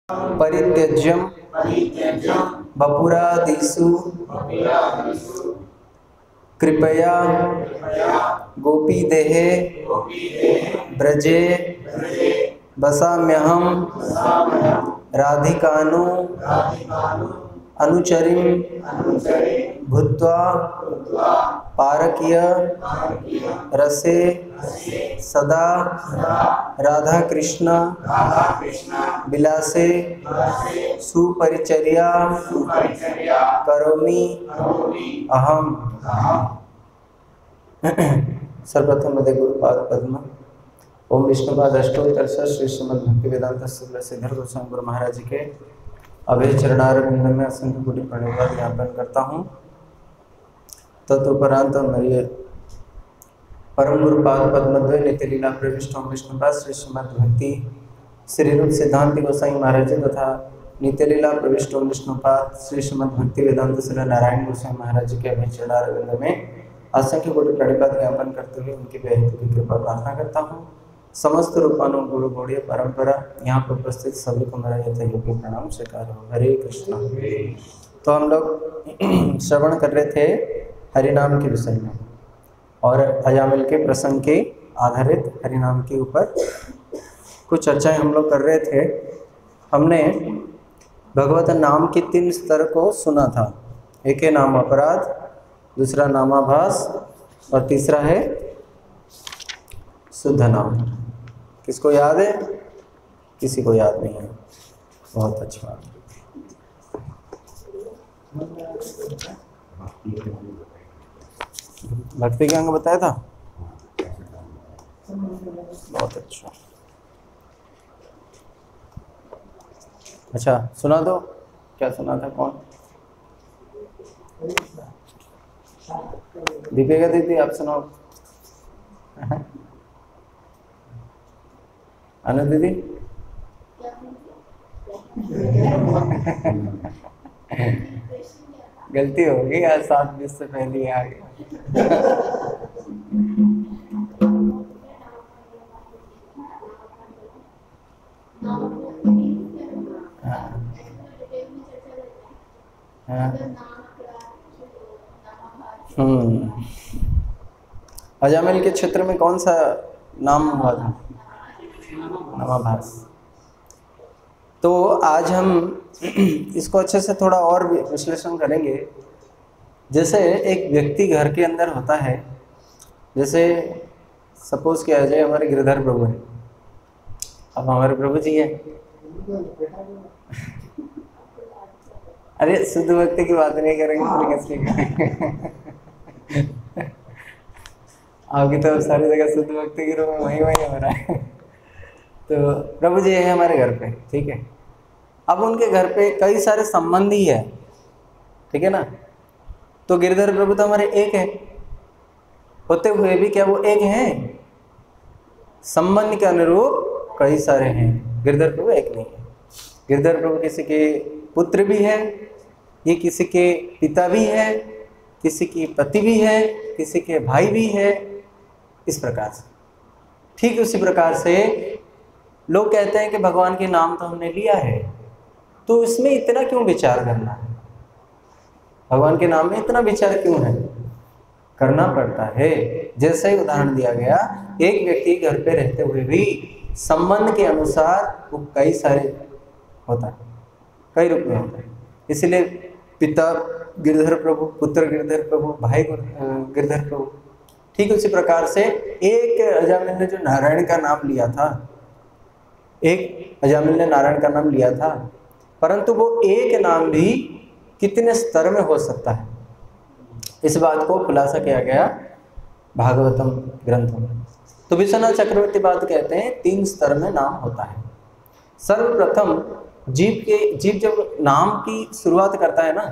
परित्यज्यं वपुरादिषु कृपया गोपीदेहे ब्रजे वसाम्यहं राधिकानु अनुचरीं भूत्वा पारकीय रसे सदा राधा कृष्ण विलासे सुपरिचर्या करोमि अहम। सर्वप्रथम मध्य गुरुपाद पद्म ओम विष्णुपाद अष्टोत्तर श्री श्रीमद् भक्ति वेदांत श्रीधर गोस्वामी गुरु महाराज के अभय चरणारविंद में असंख्य कोटि प्रणिपात ज्ञापन करता हूँ। तदुपरांत मेरे परम गुरुपाद पद्मद्वय नित्य लीला प्रविष्ट ओम विष्णुपाद श्री श्रीमद् भक्ति श्री रूप सिद्धांत गोसाई महाराज तथा नित्य लीला प्रविष्ट ओम विष्णुपाद श्री श्रीमद् भक्ति वेदांत श्री नारायण गोसाई महाराज के अभय चरणारविंद में असंख्य कोटि प्रणिपात ज्ञापन करते हुए उनकी बेहद की कृपा प्रार्थना करता हूँ। समस्त रूपानु गुरु गौड़ीय परंपरा यहाँ पर उपस्थित सभी को मेरा यथायोग्य प्रणाम स्वीकार हो। हरे कृष्णा। तो हम लोग श्रवण कर रहे थे हरिनाम के विषय में और अजामिल के प्रसंग के आधारित हरिनाम के ऊपर कुछ चर्चाएं हम लोग कर रहे थे। हमने भगवत नाम के 3 स्तर को सुना था। एक है नाम अपराध, दूसरा नामाभास और तीसरा है शुद्ध नाम। किसको याद है? किसी को याद नहीं है। बहुत अच्छा। भक्ति के अंग बताया था। बहुत अच्छा। अच्छा सुना दो। क्या सुना था? कौन? दीपिका दीदी आप सुनाओ। आनंद दीदी गलती हो गई, आज 7:20 से पहले ही आ गया। अजामिल के क्षेत्र में कौन सा नाम हुआ था? नामाभास। तो आज हम इसको अच्छे से थोड़ा और विश्लेषण करेंगे। जैसे एक व्यक्ति घर के अंदर होता है, जैसे सपोज किया जाए हमारे गिरधर प्रभु है। अब हमारे प्रभु जी है। अरे शुद्ध व्यक्ति की बात नहीं करेंगे तो कैसे करेंगे? आपकी तो सारी जगह शुद्ध व्यक्ति के रूप में वही हो रहा है। तो प्रभु जी है हमारे घर पे, ठीक है। अब उनके घर पे कई सारे संबंधी है, ठीक है ना। तो गिरधर प्रभु तो हमारे एक है, होते हुए भी क्या वो एक हैं? संबंध के अनुरूप कई सारे हैं, गिरधर प्रभु एक नहीं है। गिरधर प्रभु किसी के पुत्र भी है, ये किसी के पिता भी है, किसी की पति भी है, किसी के भाई भी है। इस प्रकार से ठीक उसी प्रकार से लोग कहते हैं कि भगवान के नाम तो हमने लिया है, तो इसमें इतना क्यों विचार करना है? भगवान के नाम में इतना विचार क्यों है? करना पड़ता है। जैसे ही उदाहरण दिया गया, एक व्यक्ति घर पे रहते हुए भी संबंध के अनुसार वो कई सारे होता है, कई रूप में होता है। इसलिए पिता गिरधर प्रभु, पुत्र गिरधर प्रभु, भाई गिरधर प्रभु। ठीक उसी प्रकार से एक अजामिल ने जो नारायण का नाम लिया था, एक अजामिल ने नारायण का नाम लिया था, परंतु वो एक नाम भी कितने स्तर में हो सकता है, इस बात को खुलासा किया गया भागवतम ग्रंथों में। तो विश्वनाथ चक्रवर्ती बात कहते हैं 3 स्तर में नाम होता है। सर्वप्रथम जीव जब नाम की शुरुआत करता है ना,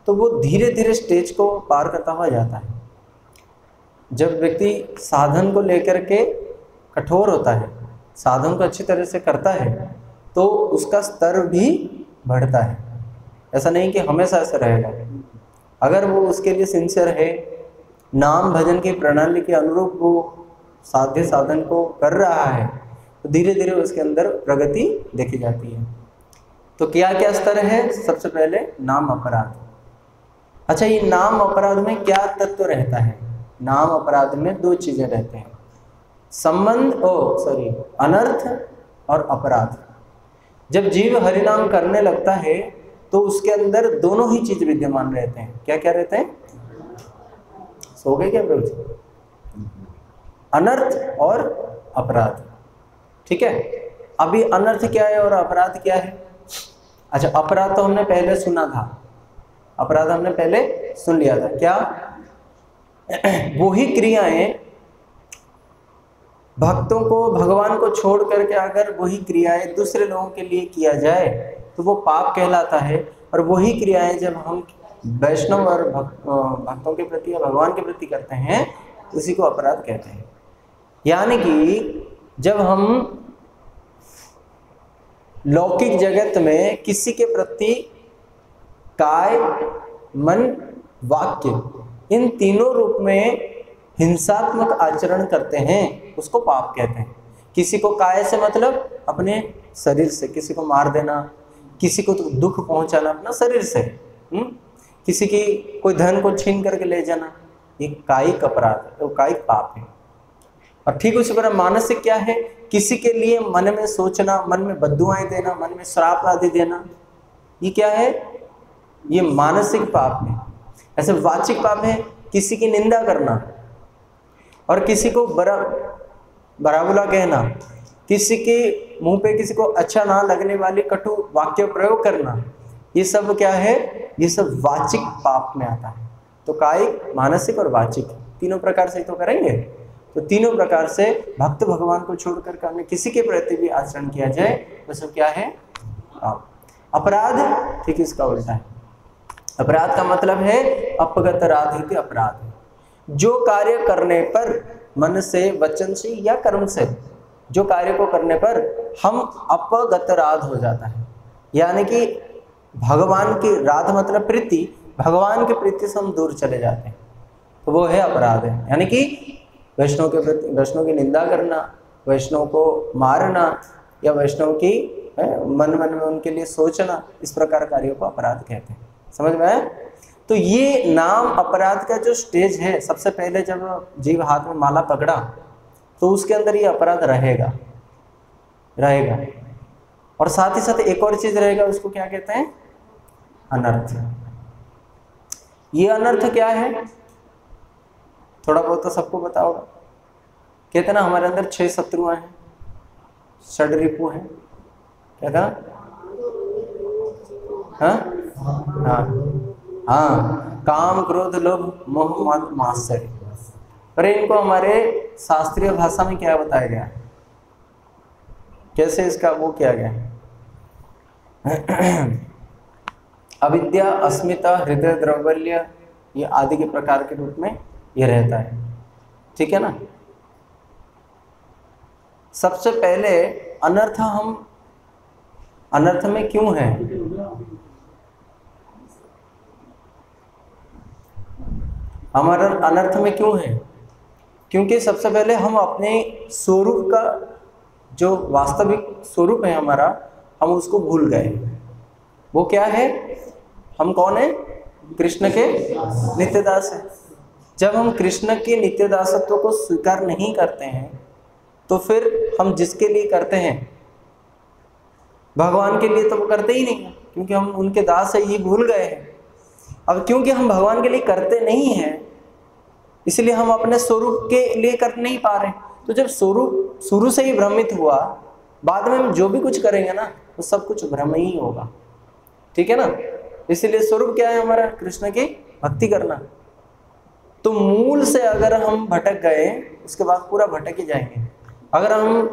तो वो धीरे धीरे स्टेज को पार करता हुआ जाता है। जब व्यक्ति साधन को लेकर के कठोर होता है, साधन को अच्छी तरह से करता है, तो उसका स्तर भी बढ़ता है। ऐसा नहीं कि हमेशा ऐसा रहेगा। अगर वो उसके लिए सिंसियर है, नाम भजन की प्रणाली के अनुरूप वो साध्य साधन को कर रहा है, तो धीरे धीरे उसके अंदर प्रगति देखी जाती है। तो क्या क्या स्तर है? सबसे पहले नाम अपराध। अच्छा, ये नाम अपराध में क्या तत्व रहता है? नाम अपराध में दो चीजें रहते हैं, अनर्थ और अपराध। जब जीव हरिनाम करने लगता है तो उसके अंदर दोनों ही चीज विद्यमान रहते हैं। क्या क्या रहते हैं? सो गए क्या प्रभु जी? अनर्थ और अपराध। ठीक है, अभी अनर्थ क्या है और अपराध क्या है? अच्छा, अपराध तो हमने पहले सुना था, अपराध हमने पहले सुन लिया था। क्या? वही क्रियाएं भक्तों को, भगवान को छोड़ करके अगर वही क्रियाएं दूसरे लोगों के लिए किया जाए तो वो पाप कहलाता है। और वही क्रियाएं जब हम वैष्णव और भक्तों के प्रति या भगवान के प्रति करते हैं उसी को अपराध कहते हैं। यानी कि जब हम लौकिक जगत में किसी के प्रति काय, मन, वाक्य, इन तीनों रूप में हिंसात्मक आचरण करते हैं उसको पाप कहते हैं। किसी को काय से मतलब अपने शरीर से किसी को मार देना, किसी को तो दुख पहुंचाना अपना शरीर से, किसी की कोई धन को छीन करके ले जाना, ये कायिक अपराध है, वो कायिक पाप है। और ठीक उसी तरह मानसिक क्या है? किसी के लिए मन में सोचना, मन में बद्दुआएं देना, मन में श्राप आदि देना, ये क्या है? ये मानसिक पाप है। ऐसे वाचिक पाप है, किसी की निंदा करना और किसी को बड़ा बुरा कहना, किसी के मुंह पे किसी को अच्छा ना लगने वाली कटु वाक्य प्रयोग करना, ये सब क्या है? ये सब वाचिक पाप में आता है। तो कायिक, मानसिक और वाचिक तीनों प्रकार से तो करेंगे। तो तीनों प्रकार से भक्त भगवान को छोड़कर अन्य किसी के प्रति भी आचरण किया जाए वो सब क्या है? पाप। अपराध ठीक इसका उल्टा है। अपराध का मतलब है अपगत राधित अपराध, जो कार्य करने पर मन से, वचन से या कर्म से, जो कार्य को करने पर हम अपगत राध हो जाता है, यानी कि भगवान की राध मतलब प्रीति, भगवान की प्रीति से हम दूर चले जाते हैं, तो वो है अपराध है। यानी कि वैष्णव के प्रति, वैष्णव की निंदा करना, वैष्णव को मारना या वैष्णव की मन में उनके लिए सोचना, इस प्रकार कार्यों को अपराध कहते हैं। समझ में आया? तो ये नाम अपराध का जो स्टेज है, सबसे पहले जब जीव हाथ में माला पकड़ा तो उसके अंदर ये अपराध रहेगा। और साथ ही साथ एक और चीज रहेगा, उसको क्या कहते हैं? अनर्थ। ये अनर्थ क्या है? थोड़ा बहुत तो सबको पता होगा। कहते हैं ना हमारे अंदर 6 शत्रुआं हैं, षड रिपु हैं। क्या था? हाँ, काम, क्रोध, लोभ, मोह, मद, मात्सर्य। पर इनको हमारे शास्त्रीय भाषा में क्या बताया गया है? कैसे इसका वो किया गया है? अविद्या, अस्मिता, हृदय द्रवल्य, ये आदि के प्रकार के रूप में ये रहता है। ठीक है ना? सबसे पहले अनर्थ, हम अनर्थ में क्यों हैं? हमारा अनर्थ में क्यों है? क्योंकि सबसे पहले हम अपने स्वरूप का जो वास्तविक स्वरूप है हमारा, हम उसको भूल गए। वो क्या है? हम कौन है? कृष्ण के नित्यदास है। जब हम कृष्ण के नित्यदासत्व को स्वीकार नहीं करते हैं तो फिर हम जिसके लिए करते हैं, भगवान के लिए तो वो करते ही नहीं है, क्योंकि हम उनके दास है, ये भूल गए हैं। अब क्योंकि हम भगवान के लिए करते नहीं हैं, इसलिए हम अपने स्वरूप के लिए कर नहीं पा रहे। तो जब स्वरूप शुरू से ही भ्रमित हुआ, बाद में हम जो भी कुछ करेंगे ना वो सब कुछ भ्रम ही होगा। ठीक है ना? इसलिए स्वरूप क्या है हमारा? कृष्ण की भक्ति करना। तो मूल से अगर हम भटक गए, उसके बाद पूरा भटक ही जाएंगे। अगर हम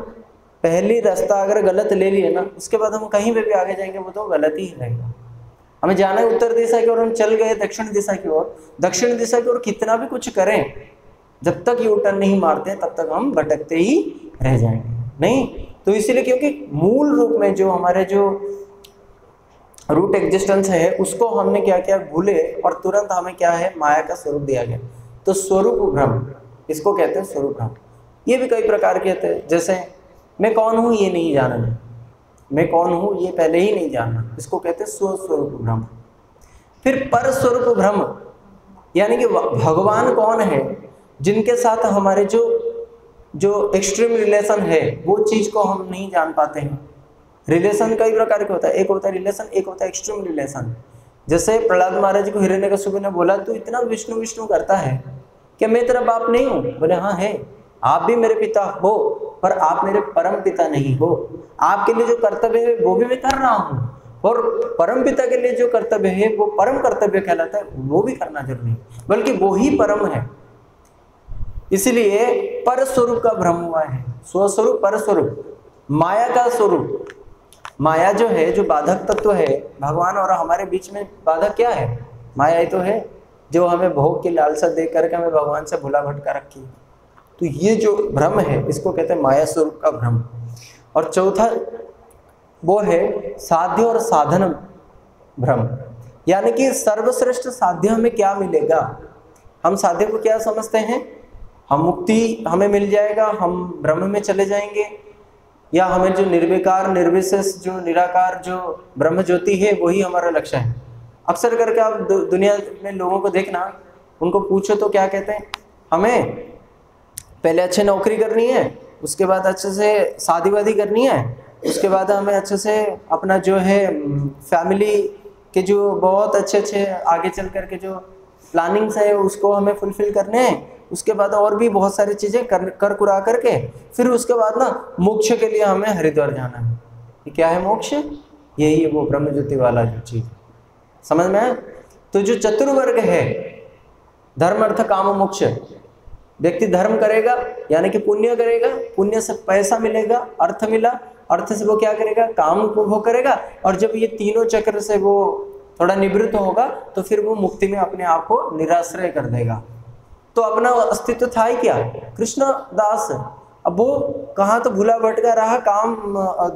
पहली रास्ता अगर गलत ले लिए ना, उसके बाद हम कहीं पे भी आगे जाएंगे वो तो गलत ही रहेगा। हमें जाना है उत्तर दिशा की ओर, हम चल गए दक्षिण दिशा की ओर। दक्षिण दिशा की ओर कितना भी कुछ करें, जब तक यू टर्न नहीं मारते तब तक हम भटकते ही रह जाएंगे। नहीं तो इसलिए, क्योंकि मूल रूप में जो हमारे जो रूट एग्जिस्टेंस है उसको हमने क्या किया? भूले, और तुरंत हमें क्या है? माया का स्वरूप दिया गया। तो स्वरूप भ्रम, इसको कहते हैं स्वरूप भ्रम। ये भी कई प्रकार के होते हैं, जैसे मैं कौन हूँ ये नहीं जानना, मैं कौन हूँ ये पहले ही नहीं जानना, इसको कहते हैं स्वस्वरूप भ्रम। फिर पर स्वरूप भ्रम, यानी कि भगवान कौन है, जिनके साथ हमारे जो एक्सट्रीम रिलेशन है वो चीज़ को हम नहीं जान पाते हैं। रिलेशन कई प्रकार के होता है, एक होता है रिलेशन, एक होता है एक्सट्रीम रिलेशन। जैसे प्रहलाद महाराज को हिरण्यकशिपु ने बोला तू इतना विष्णु विष्णु करता है, क्या मैं तेरा बाप नहीं हूँ? बोले हाँ है, आप भी मेरे पिता हो, पर आप मेरे परम पिता नहीं हो। आपके लिए जो कर्तव्य है वो भी मैं कर रहा हूँ, और परम पिता के लिए जो कर्तव्य है वो परम कर्तव्य कहलाता है, वो भी करना जरूरी है, बल्कि वो ही परम है। इसलिए पर स्वरूप का भ्रम हुआ है। स्वस्वरूप, पर स्वरूप, माया का स्वरूप। माया जो है, जो बाधक तत्व है भगवान और हमारे बीच में, बाधक क्या है? माया ही तो है, जो हमें भोग की लालसा दे करके हमें भगवान से भुला भटका रखी है। तो ये जो भ्रम है इसको कहते हैं माया स्वरूप का भ्रम। और चौथा वो है साध्य और साधन भ्रम, यानी कि सर्वश्रेष्ठ साध्य हमें क्या मिलेगा। हम साध्य को क्या समझते हैं? हम मुक्ति हमें मिल जाएगा, हम ब्रह्म में चले जाएंगे, या हमें जो निर्विकार निर्विशेष जो निराकार जो ब्रह्म ज्योति है वही हमारा लक्ष्य है। अक्सर करके आप दुनिया में लोगों को देखना, उनको पूछो तो क्या कहते हैं, हमें पहले अच्छे नौकरी करनी है, उसके बाद अच्छे से शादी वादी करनी है, उसके बाद हमें अच्छे से अपना जो है फैमिली के जो बहुत अच्छे अच्छे आगे चल करके जो प्लानिंग्स है उसको हमें फुलफिल करने हैं, उसके बाद और भी बहुत सारी चीज़ें कर कुरा करके फिर उसके बाद ना मोक्ष के लिए हमें हरिद्वार जाना है। ये क्या है मोक्ष? यही है वो ब्रह्म ज्योति वाला जो चीज़, समझ में आया? तो जो चतुर्वर्ग है, धर्म अर्थ काम मोक्ष, व्यक्ति धर्म करेगा यानी कि पुण्य करेगा, पुण्य से पैसा मिलेगा, अर्थ मिला, अर्थ से वो क्या करेगा, काम को वो करेगा, और जब ये तीनों चक्र से वो थोड़ा निवृत्त होगा तो फिर वो मुक्ति में अपने आप को निराश्रय कर देगा। तो अपना अस्तित्व था ही क्या? कृष्ण दास। अब वो कहाँ तो भूला भटका रहा काम,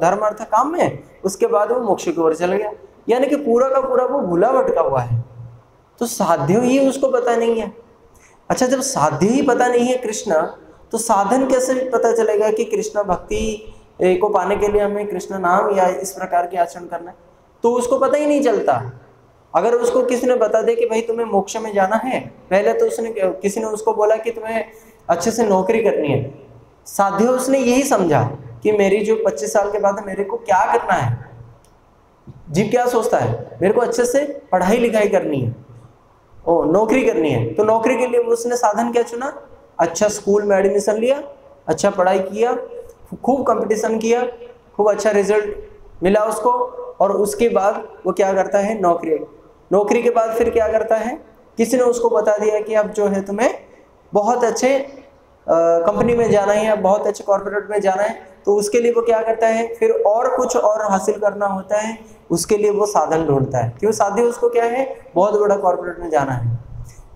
धर्म अर्थ काम में, उसके बाद वो मोक्ष की ओर चल गया, यानी कि पूरा का पूरा वो भूला भटका हुआ है। तो साध्य ही उसको पता नहीं है। अच्छा, जब साध्य ही पता नहीं है कृष्ण, तो साधन कैसे पता चलेगा कि कृष्ण भक्ति को पाने के लिए हमें कृष्ण नाम या इस प्रकार के आचरण करना है? तो उसको पता ही नहीं चलता। अगर उसको किसी ने बता दे कि भाई तुम्हें मोक्ष में जाना है, पहले तो किसी ने उसको बोला कि तुम्हें अच्छे से नौकरी करनी है, साध्य उसने यही समझा कि मेरी जो 25 साल के बाद मेरे को क्या करना है। जीव क्या सोचता है, मेरे को अच्छे से पढ़ाई लिखाई करनी है, नौकरी करनी है। तो नौकरी के लिए उसने साधन क्या चुना? अच्छा स्कूल में एडमिशन लिया, अच्छा पढ़ाई किया, खूब कंपटीशन किया, खूब अच्छा रिजल्ट मिला उसको, और उसके बाद वो क्या करता है, नौकरी के बाद फिर क्या करता है, किसी ने उसको बता दिया कि अब जो है तुम्हें बहुत अच्छे कंपनी में जाना है या बहुत अच्छे कॉर्पोरेट में जाना है, तो उसके लिए वो क्या करता है, फिर और कुछ और हासिल करना होता है, उसके लिए वो साधन ढूंढता है। क्यों? साध्य उसको क्या है, बहुत बड़ा कॉर्पोरेट में जाना है,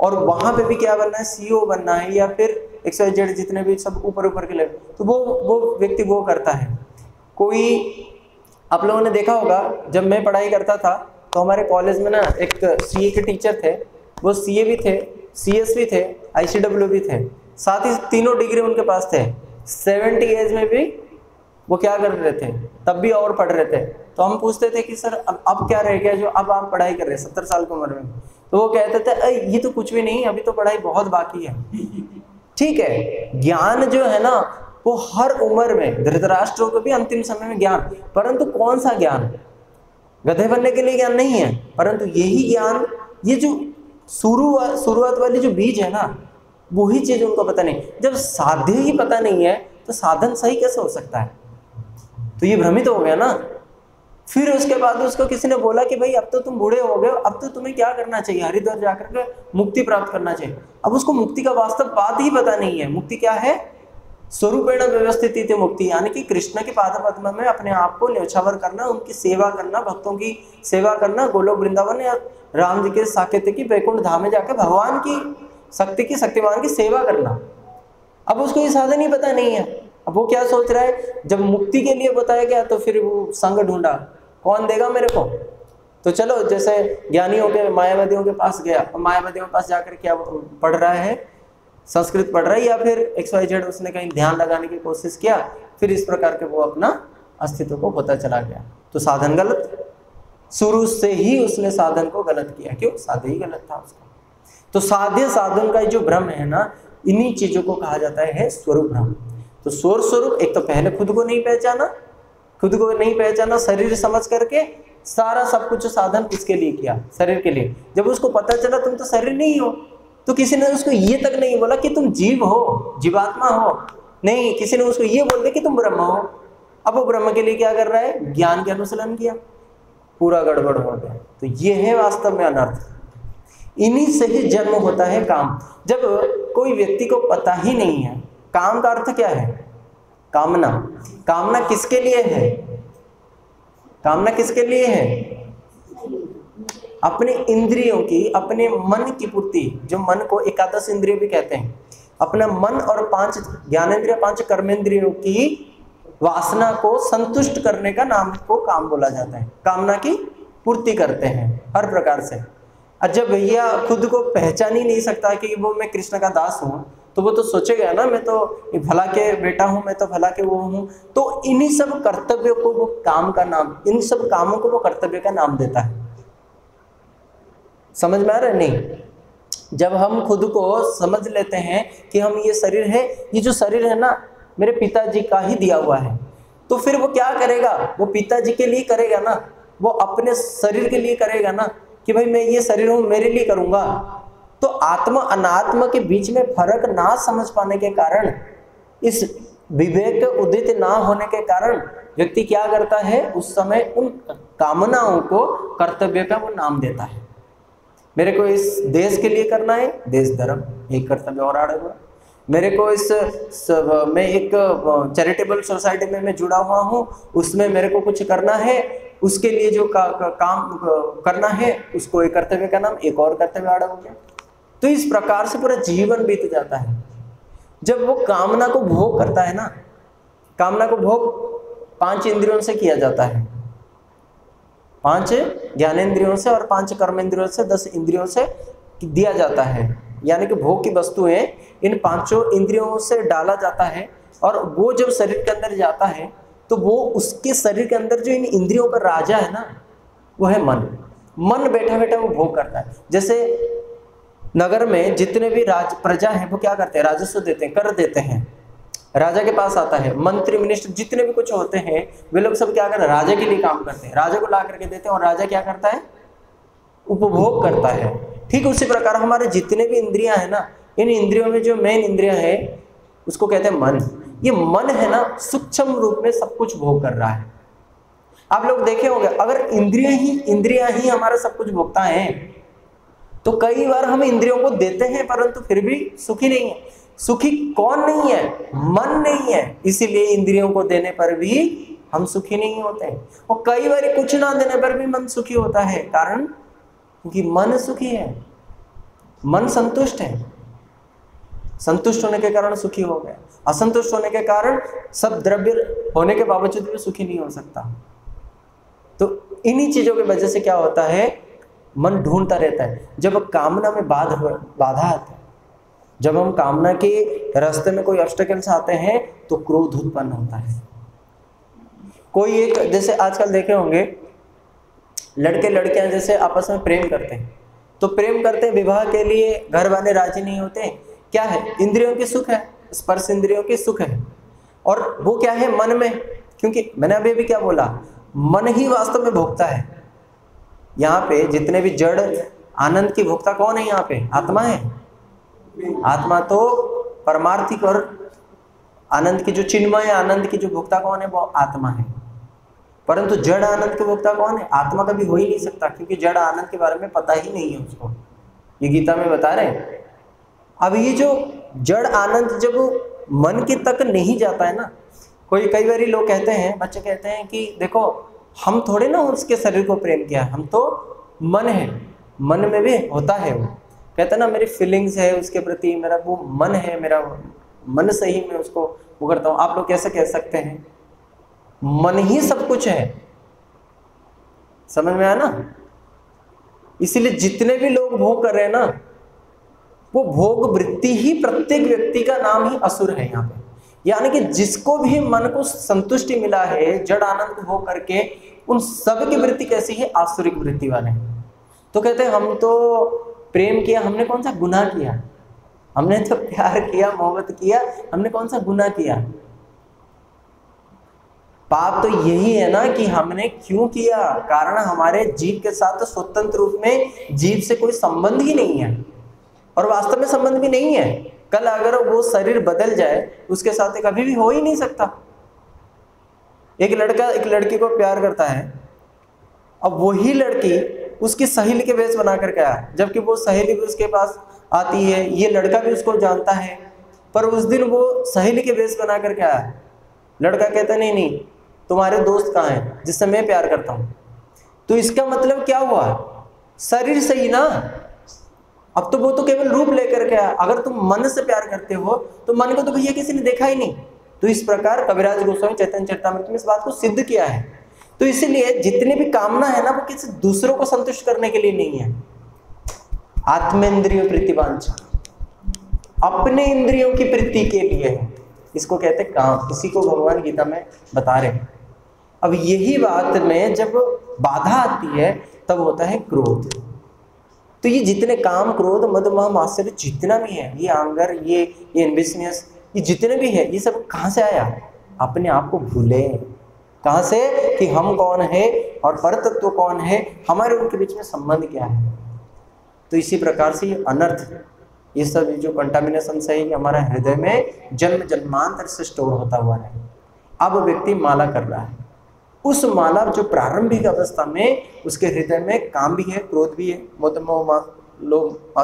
और वहाँ पे भी क्या बनना है, CEO बनना है, या फिर XYZ जितने भी सब ऊपर के लेवल, तो वो व्यक्ति वो करता है। कोई आप लोगों ने देखा होगा, जब मैं पढ़ाई करता था तो हमारे कॉलेज में ना एक CA के टीचर थे, वो CA भी थे, CS भी थे, ICW भी थे, साथ ही तीनों डिग्री उनके पास थे। 70 एज में भी वो क्या कर रहे थे, तब भी और पढ़ रहे थे। तो हम पूछते थे कि सर अब क्या रह गया जो अब आप पढ़ाई कर रहे हैं 70 साल की उम्र में? तो वो कहते थे ये तो कुछ भी नहीं, अभी तो पढ़ाई बहुत बाकी है। ठीक है, ज्ञान जो है ना वो हर उम्र में, धृतराष्ट्र को भी अंतिम समय में ज्ञान, परंतु कौन सा ज्ञान? गधे बनने के लिए ज्ञान नहीं है, परंतु यही ज्ञान, ये जो शुरुआत वाली जो बीज है ना, वही चीज उनको पता नहीं। जब साध्य ही पता नहीं है तो साधन सही कैसे हो सकता है? तो ये भ्रमित हो गया ना। फिर उसके बाद उसको किसी ने बोला कि भाई अब तो तुम बूढ़े हो गए, अब तो तुम्हें क्या करना चाहिए, हरिद्वार जाकर के मुक्ति प्राप्त करना चाहिए। अब उसको मुक्ति का वास्तव बात ही पता नहीं है। मुक्ति क्या है? स्वरूपेण व्यवस्थित थी मुक्ति, यानी कि कृष्ण के पाद पद्म में अपने आप को न्यौछावर करना, उनकी सेवा करना, भक्तों की सेवा करना, गोलोक वृंदावन या राम जी के साकेत की वैकुंठ धाम में जाकर भगवान की शक्ति की, शक्तिमान की सेवा करना। अब उसको ये साधन ही पता नहीं है। अब वो क्या सोच रहा है, जब मुक्ति के लिए बताया गया तो फिर वो संग ढूंढा, कौन देगा मेरे को? तो चलो, जैसे ज्ञानियों के, मायावादियों के पास गया, मायावादियों के पास जाकर क्या पढ़ रहा है, संस्कृत पढ़ रहा है, या फिर XYZ उसने कहीं ध्यान लगाने की कोशिश किया, फिर इस प्रकार के वो अपना अस्तित्व को होता चला गया। तो साधन गलत, शुरू से ही उसने साधन को गलत किया। क्यों? साधन ही गलत था उसका। तो साध्य साधन का जो भ्रम है ना, इन्हीं चीजों को कहा जाता है स्वरूप भ्रम। तो स्वरूप एक तो पहले खुद को नहीं पहचाना, शरीर समझ करके सारा सब कुछ साधन किसके लिए किया? शरीर के लिए। जब उसको पता चला तुम तो शरीर नहीं हो, तो किसी ने उसको ये तक नहीं बोला कि तुम जीव हो, जीवात्मा हो, नहीं, किसी ने उसको ये बोल दिया कि तुम ब्रह्म हो। अब वो ब्रह्म के लिए क्या कर रहा है? ज्ञान के अनुसरण किया, पूरा गड़बड़ हो गया। तो ये है वास्तव में अनर्थ। इन्हीं से ही जन्म होता है काम। जब कोई व्यक्ति को पता ही नहीं है काम का अर्थ क्या है, कामना, कामना किसके लिए है? कामना किसके लिए है? अपने इंद्रियों की, अपने मन की पूर्ति, जो मन को एकादश इंद्रिय भी कहते हैं, अपना मन और 5 ज्ञानेंद्रिय 5 कर्मेंद्रियों की वासना को संतुष्ट करने का नाम को काम बोला जाता है। कामना की पूर्ति करते हैं हर प्रकार से। और जब भैया खुद को पहचान ही नहीं सकता कि वो मैं कृष्ण का दास हूँ, तो वो तो सोचेगा ना मैं तो भला के बेटा हूँ, मैं तो भला के वो हूँ। तो इन्हीं सब कर्तव्यों को वो काम का नाम, इन सब कामों को वो कर्तव्य का नाम देता है। समझ में आ रहा है? नहीं, जब हम खुद को समझ लेते हैं कि हम ये शरीर है, ये जो शरीर है ना मेरे पिताजी का ही दिया हुआ है, तो फिर वो क्या करेगा? वो पिताजी के लिए करेगा ना, वो अपने शरीर के लिए करेगा ना, कि भाई मैं ये शरीर हूँ मेरे लिए करूँगा। तो आत्मा अनात्मा के बीच में फर्क ना समझ पाने के कारण, इस विवेक उदित ना होने के कारण व्यक्ति क्या करता है? उस समय उन कामनाओं को कर्तव्य का वो नाम देता है। मेरे को इस देश के लिए करना है, देश धर्म, एक कर्तव्य और आड़े हुआ। मेरे को मैं एक चैरिटेबल सोसाइटी में मैं जुड़ा हुआ हूँ, उसमें मेरे को कुछ करना है, उसके लिए जो काम करना है उसको एक कर्तव्य का नाम, एक और कर्तव्य आड़ा हो गया। तो इस प्रकार से पूरा जीवन बीत जाता है। जब वो कामना को भोग करता है ना, कामना को भोग 5 इंद्रियों से किया जाता है, 5 ज्ञानेंद्रियों से और 5 कर्मेंद्रियों से, 10 इंद्रियों से दिया जाता है। यानी कि भोग की वस्तुएं इन 5 इंद्रियों से डाला जाता है, और वो जब शरीर के अंदर जाता है तो वो उसके शरीर के अंदर जो इन इंद्रियों का राजा है ना, वो है मन। मन बैठा बैठा वो भोग करता है। जैसे नगर में जितने भी प्रजा हैं वो क्या करते हैं? राजस्व देते हैं, कर देते हैं, राजा के पास आता है। मंत्री मिनिस्टर जितने भी कुछ होते हैं वे लोग सब क्या करते हैं? राजा के लिए काम करते हैं, राजा को ला करके देते हैं, और राजा क्या करता है? उपभोग करता है। ठीक उसी प्रकार हमारे जितने भी इंद्रियां हैं ना, इन इंद्रियों में जो मेन इंद्रिया है उसको कहते हैं मन। ये मन है ना, सूक्ष्म रूप में सब कुछ भोग कर रहा है। आप लोग देखे होंगे, अगर इंद्रियां ही हमारा सब कुछ भोगता है, तो कई बार हम इंद्रियों को देते हैं परंतु फिर भी सुखी नहीं है। सुखी कौन नहीं है? मन नहीं है। इसीलिए इंद्रियों को देने पर भी हम सुखी नहीं होते हैं, और कई बार कुछ ना देने पर भी मन सुखी होता है। कारण क्योंकि मन सुखी है, मन संतुष्ट है। संतुष्ट होने के कारण सुखी हो गया, असंतुष्ट होने के कारण सब द्रव्य होने के बावजूद भी सुखी नहीं हो सकता। तो इन्हीं चीजों की वजह से क्या होता है? मन ढूंढता रहता है। जब कामना में बाधा आता है, जब हम कामना के रास्ते में कोई ऑब्स्टेकल्स आते हैं तो क्रोध उत्पन्न होता है। कोई एक, जैसे आजकल देखे होंगे लड़के लड़कियां जैसे आपस में प्रेम करते हैं, तो प्रेम करते हैं, विवाह के लिए घर वाले राजी नहीं होते। क्या है? इंद्रियों की सुख है, स्पर्श इंद्रियों की सुख है, और वो क्या है? मन में। क्योंकि मैंने अभी क्या बोला, मन ही वास्तव में भोगता है। यहाँ पे जितने भी जड़ आनंद की भोक्ता कौन है? यहाँ पे आत्मा है। आत्मा तो परमार्थिक और आनंद की जो चिन्मय आनंद की जो भोक्ता कौन है? वो आत्मा है। परंतु जड़ आनंद के भोक्ता कौन है? आत्मा कभी हो ही नहीं सकता, क्योंकि जड़ आनंद के बारे में पता ही नहीं है उसको। ये गीता में बता रहे हैं। अब ये जो जड़ आनंद जब मन की तक नहीं जाता है ना, कई बार लोग कहते हैं, बच्चे कहते हैं कि देखो हम थोड़े ना उसके शरीर को प्रेम किया, हम तो मन है, मन में भी होता है। वो कहते ना मेरी फीलिंग्स है उसके प्रति, मेरा वो मन है, मेरा मन से ही मैं उसको वो करता हूँ। आप लोग कैसे कह सकते हैं? मन ही सब कुछ है। समझ में आया ना? इसीलिए जितने भी लोग भोग कर रहे हैं ना, वो भोग वृत्ति ही प्रत्येक व्यक्ति का नाम ही असुर है। यहाँ पे यानी कि जिसको भी मन को संतुष्टि मिला है जड़ आनंद को भोग करके, उन सब की वृत्ति कैसी है? आसुरिक वृत्ति वाले। तो कहते हैं हम तो प्रेम किया, हमने कौन सा गुनाह किया? हमने तो प्यार किया, मोहब्बत किया, हमने कौन सा गुनाह किया? पाप तो यही है ना कि हमने क्यों किया, कारण हमारे जीव के साथ तो स्वतंत्र रूप में जीव से कोई संबंध ही नहीं है, और वास्तव में संबंध भी नहीं है। कल अगर वो शरीर बदल जाए, उसके साथ कभी भी हो ही नहीं सकता। एक लड़का एक लड़की को प्यार करता है, अब वही लड़की उसकी सहेली के वेश बना करके आया, जबकि वो सहेली भी उसके पास आती है, ये लड़का भी उसको जानता है, पर उस दिन वो सहेली के वेश बना करके आया। लड़का कहता नहीं नहीं, तुम्हारे दोस्त कहाँ हैं जिससे मैं प्यार करता हूँ? तो इसका मतलब क्या हुआ? शरीर से ही ना, अब तो वो तो केवल रूप लेकर के आया। अगर तुम मन से प्यार करते हो तो मन को तो भैया किसी ने देखा ही नहीं। तो इस प्रकार कविराज गोस्वामी चैतन्य चरितामृत में इस बात को सिद्ध किया है। तो इसीलिए जितनी भी कामना है ना, वो किसी दूसरों को संतुष्ट करने के लिए नहीं है। आत्मेंद्रिय प्रीतिवांछा अपने इंद्रियों की प्रीति के लिए है, इसको कहते हैं काम। इसी को भगवान गीता में बता रहे हैं। अब यही बात में जब बाधा आती है तब होता है क्रोध। तो ये जितने काम, क्रोध, मद, मोह, मात्सर्य जितना भी है, ये आंगर, ये एम्बिशियस, ये जितने भी है, ये सब कहाँ से आया? अपने आप को भूले। कहाँ से? कि हम कौन है और परतत्व कौन है, हमारे उनके बीच में संबंध क्या है। तो इसी प्रकार से ये अनर्थ, ये सब जो कंटामिनेशन है, ये हमारा हृदय में जन्म जन्मांतर से स्टोर होता हुआ है। अब व्यक्ति माला कर रहा है, उस माला जो प्रारंभिक अवस्था में उसके हृदय में काम भी है, क्रोध भी है, मद मोह लोभ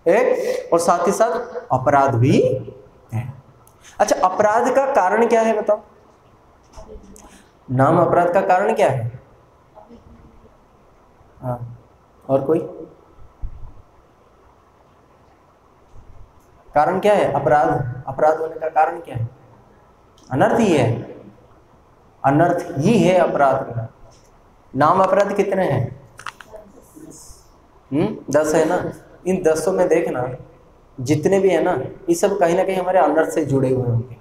है, और साथ ही साथ अपराध भी है। अच्छा, अपराध का कारण क्या है बताओ? नाम अपराध का कारण क्या है? हाँ, और कोई कारण क्या है? अपराध होने का कारण क्या है? अनर्थ ही है, अनर्थ ही है अपराध का। नाम अपराध कितने हैं? 10 है ना। इन 10 में देखना जितने भी है ना, ये सब कहीं ना कहीं हमारे अनर्थ से जुड़े हुए होंगे।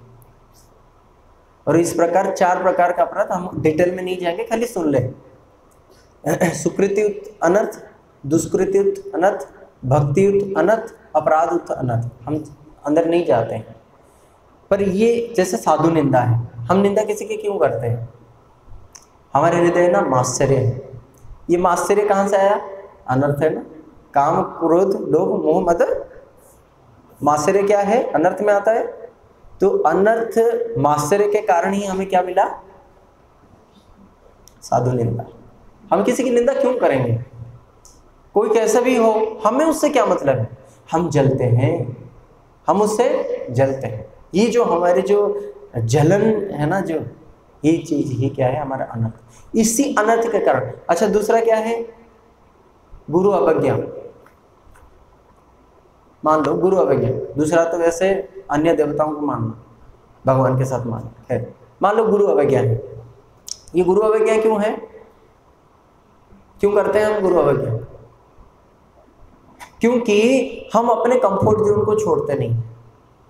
और इस प्रकार 4 प्रकार का अपराध, हम डिटेल में नहीं जाएंगे, खाली सुन ले। सुकृतियुक्त अनर्थ, दुष्कृतियुक्त अनर्थ, भक्तियुक्त अनर्थ, अपराधयुक्त अनर्थ, हम अंदर नहीं जाते हैं। पर ये जैसे साधु निंदा है, हम निंदा किसी की क्यों करते हैं? हमारे हृदय ना मात्सर्य है। ये मात्सर्य कहाँ से आया? अनर्थ है ना। काम, क्रोध, लोभ, मोह, मद, मात्सर्य क्या है? अनर्थ में आता है। तो अनर्थ मात्सर्य के कारण ही हमें क्या मिला? साधु निंदा। हम किसी की निंदा क्यों करेंगे? कोई कैसा भी हो, हमें उससे क्या मतलब है? हम जलते हैं, हम उससे जलते हैं। ये जो हमारे जो जलन है ना, जो ये चीज ही क्या है? हमारा अनर्थ। इसी अनर्थ के कारण। अच्छा, दूसरा क्या है? गुरु अवज्ञा। मान लो गुरु अवज्ञा। दूसरा तो वैसे अन्य देवताओं को मानना, भगवान के साथ मानना। खैर, मान लो गुरु अवज्ञा है। ये गुरु अवज्ञा क्यों है? क्यों करते हैं हम गुरु अवज्ञा? क्योंकि हम अपने कंफर्ट जोन को छोड़ते नहीं।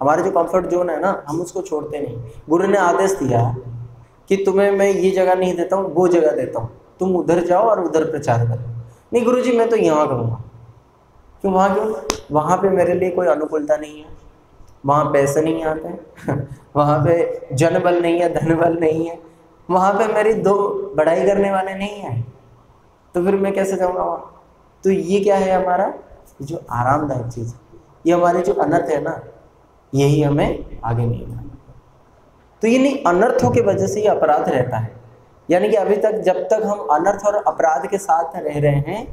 हमारे जो कंफर्ट जोन है ना, हम उसको छोड़ते नहीं। गुरु ने आदेश दिया कि तुम्हें मैं ये जगह नहीं देता हूँ, वो जगह देता हूँ, तुम उधर जाओ और उधर प्रचार करो। नहीं गुरुजी, मैं तो यहाँ करूँगा। क्यों? वहाँ क्यों? वहाँ पे मेरे लिए कोई अनुकूलता नहीं है, वहाँ पैसे नहीं आते वहाँ पे जनबल नहीं है, धनबल नहीं है, वहाँ पे मेरी 2 बढ़ाई करने वाले नहीं हैं, तो फिर मैं कैसे जाऊँगा वहाँ? तो ये क्या है? हमारा जो आरामदायक चीज़, ये हमारी जो अनर्थ है ना, यही हमें आगे नहीं बढ़ाना। तो ये नहीं, अनर्थों की वजह से ये अपराध रहता है। यानी कि अभी तक जब तक हम अनर्थ और अपराध के साथ रह रहे हैं,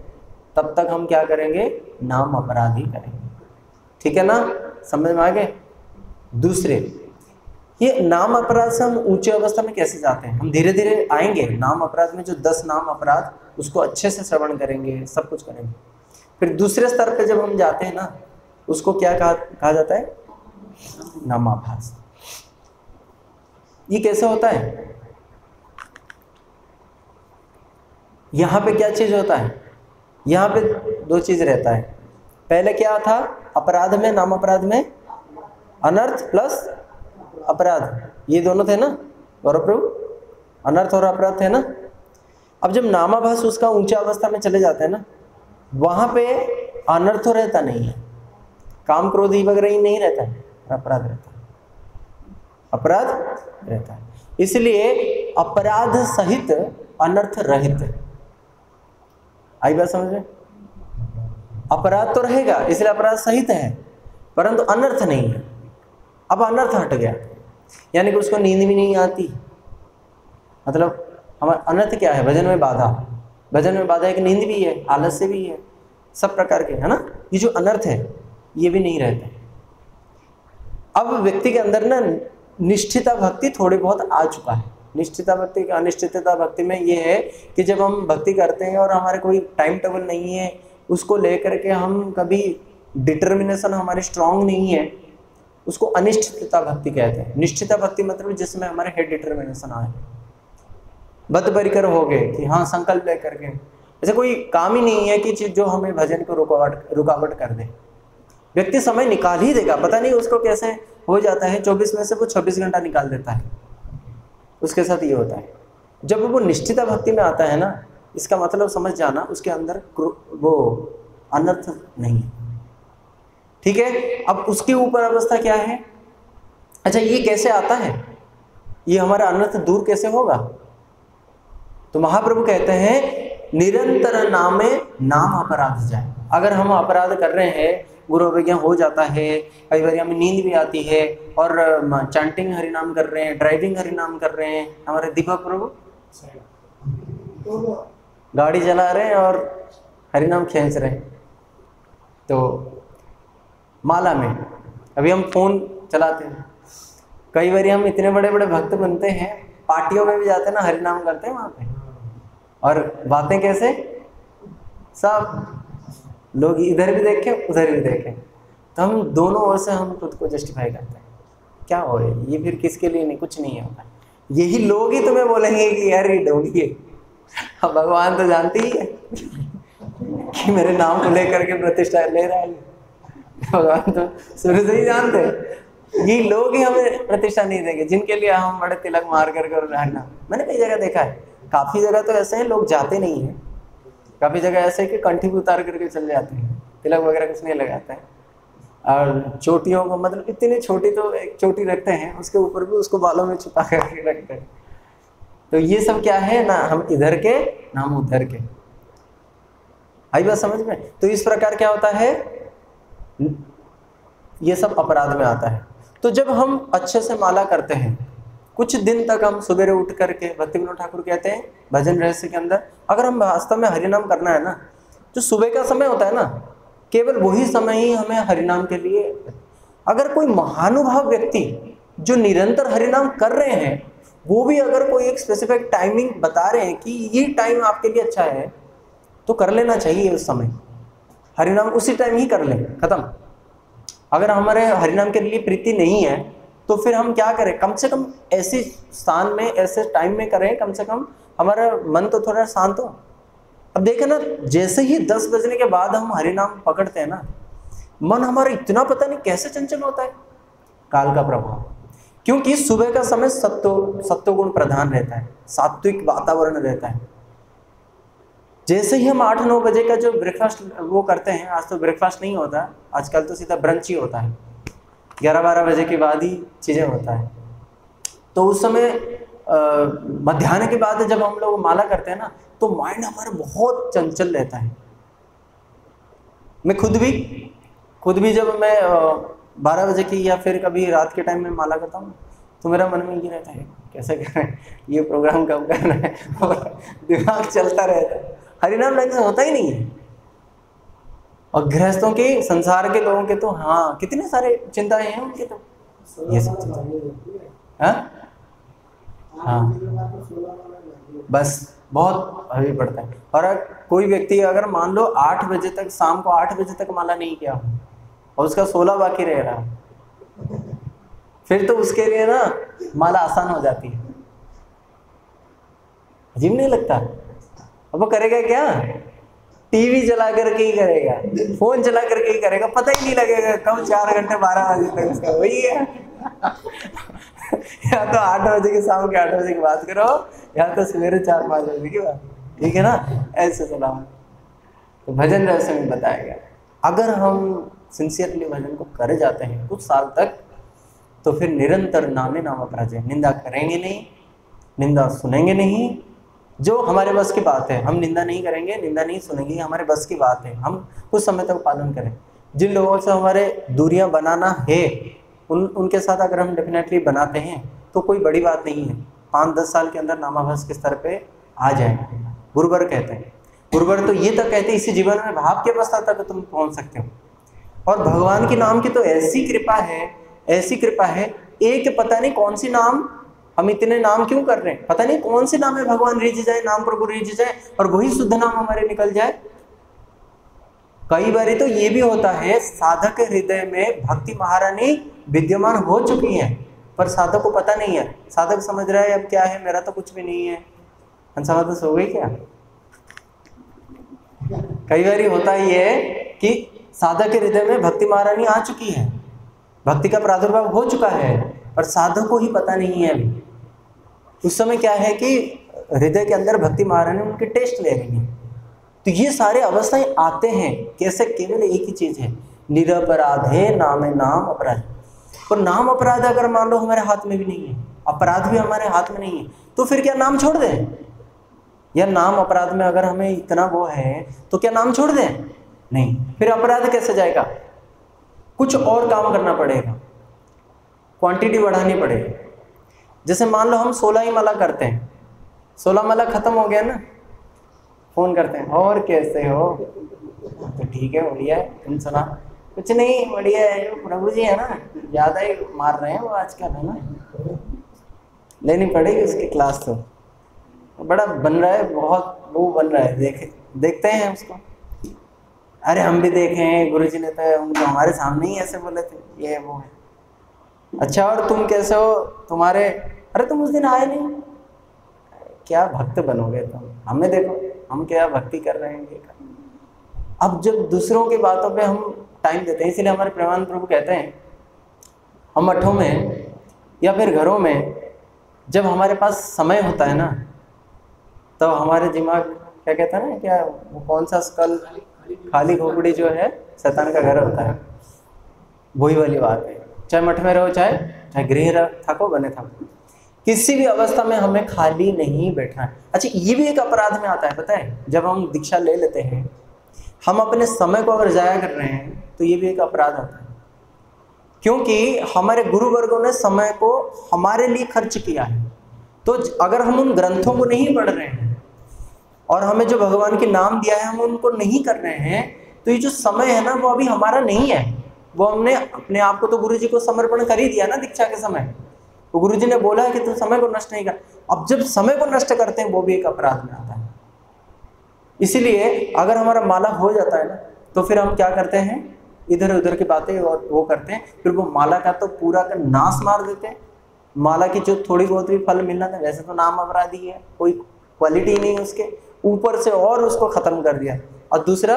तब तक हम क्या करेंगे? नाम अपराध ही करेंगे। ठीक है ना? समझ में आ गए? दूसरे, ये नाम अपराध से हम ऊंचे अवस्था में कैसे जाते हैं? हम धीरे धीरे आएंगे। नाम अपराध में जो 10 नाम अपराध, उसको अच्छे से श्रवण करेंगे, सब कुछ करेंगे। फिर दूसरे स्तर पे जब हम जाते हैं ना, उसको क्या कहा जाता है? नामाभास। ये कैसे होता है? यहाँ पे क्या चीज होता है? यहाँ पे 2 चीज रहता है। पहले क्या था? अपराध में, नाम अपराध में अनर्थ प्लस अपराध, ये दोनों थे ना गौरव प्रभु, अनर्थ और अपराध थे ना। अब जब नामाभास उसका ऊंचा अवस्था में चले जाते हैं ना, वहां पे अनर्थ रहता नहीं है, काम क्रोध ही वगैरह ही नहीं रहता है, अपराध रहता है, अपराध रहता है। इसलिए अपराध सहित अनर्थ रहित। आई बात समझ में? अपराध तो रहेगा इसलिए अपराध सहित है, परंतु अनर्थ नहीं है। अब अनर्थ हट गया, यानी कि उसको नींद भी नहीं आती। मतलब हमारा अनर्थ क्या है? भजन में बाधा। भजन में बाधा एक नींद भी है, आलस्य भी है, सब प्रकार के, है ना। ये जो अनर्थ है ये भी नहीं रहते। अब व्यक्ति के अंदर ना निष्ठिता भक्ति थोड़ी बहुत आ चुका है। निष्ठिता भक्ति, अनिश्चितता भक्ति में ये है कि जब हम भक्ति करते हैं और हमारे कोई टाइम टेबल नहीं है, उसको लेकर के हम कभी डिटर्मिनेशन हमारी स्ट्रांग नहीं है, उसको अनिश्चितता भक्ति कहते हैं। निश्चिता भक्ति मतलब जिसमें हमारे हेड डिटर्मिनेशन आए, बद्ध परिकर हो गए कि हाँ संकल्प लेकर के, ऐसे कोई काम ही नहीं है कि चीज जो हमें भजन को रुकावट कर दे। व्यक्ति समय निकाल ही देगा, पता नहीं उसको कैसे हो जाता है, 24 में से वो 26 घंटा निकाल देता है। उसके साथ ये होता है। जब वो निश्चिता भक्ति में आता है ना, इसका मतलब समझ जाना उसके अंदर वो अनर्थ नहीं है। ठीक है, अब उसके ऊपर अवस्था क्या है? अच्छा, ये कैसे आता है? ये हमारा अनर्थ दूर कैसे होगा? तो महाप्रभु कहते हैं निरंतर नामे नाम अपराध जाए। अगर हम अपराध कर रहे हैं, गुरु अवज्ञा हो जाता है, कई बार हमें नींद भी आती है और चैंटिंग हरिनाम कर रहे हैं, ड्राइविंग हरिनाम कर रहे हैं, हमारे दीपक प्रभु गाड़ी चला रहे हैं और हरिनाम खींच रहे हैं, तो माला में अभी हम फोन चलाते हैं, कई बार हम इतने बड़े बड़े भक्त बनते हैं, पार्टियों में भी जाते हैं ना, हरिनाम करते हैं वहाँ पे, और बातें कैसे, सब लोग इधर भी देखें उधर भी देखें, तो हम दोनों ओर से हम खुद को जस्टिफाई करते हैं। क्या हो ये फिर किसके लिए? नहीं, कुछ नहीं होता। यही लोग ही तुम्हें बोलेंगे कि यार ये डोंगी है। अब भगवान तो जानते ही है कि मेरे नाम को लेकर के प्रतिष्ठा ले रहा है, भगवान तो शुरू से ही जानते हैं। ये लोग ही हमें प्रतिष्ठा नहीं देंगे, जिनके लिए हम बड़े तिलक मार करके रहना। मैंने कई जगह देखा है, काफ़ी जगह तो ऐसे हैं लोग जाते नहीं हैं, काफ़ी जगह ऐसे है कि कंठी भी उतार करके चले जाते हैं, तिलक वगैरह कुछ नहीं लगाते हैं, और चोटियों को मतलब इतनी छोटी तो एक चोटी रखते हैं, उसके ऊपर भी उसको बालों में छुपा करके रखते हैं। तो ये सब क्या है ना, हम इधर के ना हम उधर के। आई बात समझ में? तो इस प्रकार क्या होता है, ये सब अपराध में आता है। तो जब हम अच्छे से माला करते हैं, कुछ दिन तक हम सवेरे उठ करके, भक्ति विनोद ठाकुर कहते हैं भजन रहस्य के अंदर, अगर हम वास्तव में हरिनाम करना है ना, जो सुबह का समय होता है ना, केवल वही समय ही हमें हरिनाम के लिए। अगर कोई महानुभाव व्यक्ति जो निरंतर हरिनाम कर रहे हैं, वो भी अगर कोई एक स्पेसिफिक टाइमिंग बता रहे हैं कि ये टाइम आपके लिए अच्छा है, तो कर लेना चाहिए उस समय हरिनाम, उसी टाइम ही कर लें, खत्म। अगर हमारे हरिनाम के लिए प्रीति नहीं है तो फिर हम क्या करें, कम से कम ऐसे स्थान में, ऐसे टाइम में करें, कम से कम हमारा मन तो थोड़ा शांत हो। अब देखें ना, जैसे ही 10 बजने के बाद हम हरिनाम पकड़ते हैं ना, मन हमारा इतना पता नहीं कैसे चंचल होता है, काल का प्रभाव। क्योंकि सुबह का समय सत्वगुण प्रधान रहता है, सात्विक वातावरण रहता है। जैसे ही हम 8-9 बजे का जो ब्रेकफास्ट वो करते हैं, आज तो ब्रेकफास्ट नहीं होता, आजकल तो सीधा ब्रंच ही होता है, 11-12 बजे के बाद ही चीज़ें होता है। तो उस समय मध्याह्न के बाद जब हम लोग माला करते हैं ना, तो माइंड हमारा बहुत चंचल रहता है। मैं खुद भी जब मैं 12 बजे की या फिर कभी रात के टाइम में माला करता हूँ, तो मेरा मन में ये रहता है कैसे करें, ये प्रोग्राम कब करना है, और दिमाग चलता रहता है। हरिनाम लाइन से होता ही नहीं है। और गृहस्थों के, संसार के लोगों के तो हाँ कितने सारे चिंताएं हैं उनके, तो ये सब चीजें हाँ बस बहुत हवी पड़ता है। और कोई व्यक्ति अगर मान लो 8 बजे तक, शाम को 8 बजे तक माला नहीं किया और उसका 16 बाकी रह रहा, फिर तो उसके लिए ना माला आसान हो जाती है। अजीब नहीं लगता? अब वो करेगा क्या, टीवी चला करके ही करेगा, फोन चला करके ही करेगा, पता ही नहीं लगेगा कब 4 घंटे 12 बजे तक उसका वही है। या तो 8 बजे के शाम के 8 बजे की बात करो, या तो सवेरे 4-5 बजे की बात, ठीक है ना, ऐसे सलाह। तो भजन रहस्य में बताया गया, अगर हम सिंसियरली भजन को करे जाते हैं कुछ साल तक, तो फिर निरंतर नामे नाम अपराजय, निंदा करेंगे नहीं, निंदा सुनेंगे नहीं, जो हमारे बस की बात है हम निंदा नहीं करेंगे, निंदा नहीं सुनेंगे, हमारे बस की बात है, हम कुछ समय तक पालन करें। जिन लोगों से हमारे दूरियां बनाना है उनके साथ अगर हम डेफिनेटली बनाते हैं तो कोई बड़ी बात नहीं है, 5-10 साल के अंदर नामाभास के स्तर पे आ जाएंगे। गुरुवर कहते हैं, गुरुवर तो ये तक कहते हैं इसी जीवन में भाव की अवस्था तक तुम पहुंच सकते हो। और भगवान के नाम की तो ऐसी कृपा है, ऐसी कृपा है, एक पता नहीं कौन सी नाम, हम इतने नाम क्यों कर रहे हैं, पता नहीं कौन से नाम है भगवान रिझ जाए, नाम प्रभु रिझ जाए और वही शुद्ध नाम हमारे निकल जाए। कई बार तो ये भी होता है साधक के हृदय में भक्ति महारानी विद्यमान हो चुकी है, पर साधक को पता नहीं है, साधक समझ रहा है अब क्या है, मेरा तो कुछ भी नहीं है, हंसावादस हो गई क्या। कई बार होता ही है कि साधक के हृदय में भक्ति महारानी आ चुकी है, भक्ति का प्रादुर्भाव हो चुका है, पर साधक को ही पता नहीं है अभी। उस समय क्या है कि हृदय के अंदर भक्ति महारानी उनके टेस्ट ले रही है। तो ये सारे अवस्थाएं आते हैं कैसे, केवल एक ही चीज है, निरपराधे नामे नाम अपराध। और नाम अपराध अगर मान लो हमारे हाथ में भी नहीं है, अपराध भी हमारे हाथ में नहीं है, तो फिर क्या नाम छोड़ दें? या नाम अपराध में अगर हमें इतना वो है तो क्या नाम छोड़ दें? नहीं, फिर अपराध कैसे जाएगा? कुछ और काम करना पड़ेगा, क्वांटिटी बढ़ानी पड़ेगी। जैसे मान लो हम 16 ही माला करते हैं, 16 माला खत्म हो गया ना, फोन करते हैं और कैसे हो, तो ठीक है बढ़िया है, तुम सुना? कुछ नहीं, बढ़िया है, प्रभु जी है ना, ज़्यादा ही मार रहे हैं वो आजकल, है ना, लेनी पड़ेगी उसकी क्लास, तो बड़ा बन रहा है, बहुत वो बन रहा है, देखते हैं उसको। अरे हम भी देखे हैं, गुरुजी ने तो उनको हमारे सामने ही ऐसे बोले थे, ये वो है। अच्छा और तुम कैसे हो, तुम्हारे, अरे तुम उस दिन आए नहीं, क्या भक्त बनोगे तुम, हमें देखो हम क्या भक्ति कर रहे हैं। अब जब दूसरों की बातों पे हम टाइम देते हैं, इसलिए हमारे प्रेमानंद प्रभु कहते हैं, हम मठों में या फिर घरों में जब हमारे पास समय होता है ना, तो हमारे दिमाग क्या कहता है ना, क्या वो कौन सा स्कल, खाली खोपड़ी जो है शैतान का घर होता है, वही वाली बात है। चाहे मठ में रहो, चाहे गृह थको बने थको, किसी भी अवस्था में हमें खाली नहीं बैठना है। अच्छा ये भी एक अपराध में आता है, पता है, जब हम दीक्षा ले लेते हैं, हम अपने समय को अगर जाया कर रहे हैं तो ये भी एक अपराध आता है, क्योंकि हमारे गुरु वर्गों ने समय को हमारे लिए खर्च किया है। तो अगर हम उन ग्रंथों को नहीं पढ़ रहे हैं और हमें जो भगवान के नाम दिया है हम उनको नहीं कर रहे हैं, तो ये जो समय है ना वो अभी हमारा नहीं है, वो हमने अपने आप को तो गुरु जी को समर्पण कर ही दिया ना दीक्षा के समय। तो गुरु जी ने बोला है कि तुम समय को नष्ट नहीं कर। अब जब समय को नष्ट करते हैं वो भी एक अपराध में आता है। इसीलिए अगर हमारा माला हो जाता है ना, तो फिर हम क्या करते हैं, इधर उधर की बातें और वो करते हैं, फिर वो माला का तो पूरा का नाश मार देते हैं। माला की जो थोड़ी बहुत भी फल मिलना था, वैसे तो नाम अपराधी है, कोई क्वालिटी नहीं उसके, ऊपर से और उसको खत्म कर दिया। और दूसरा,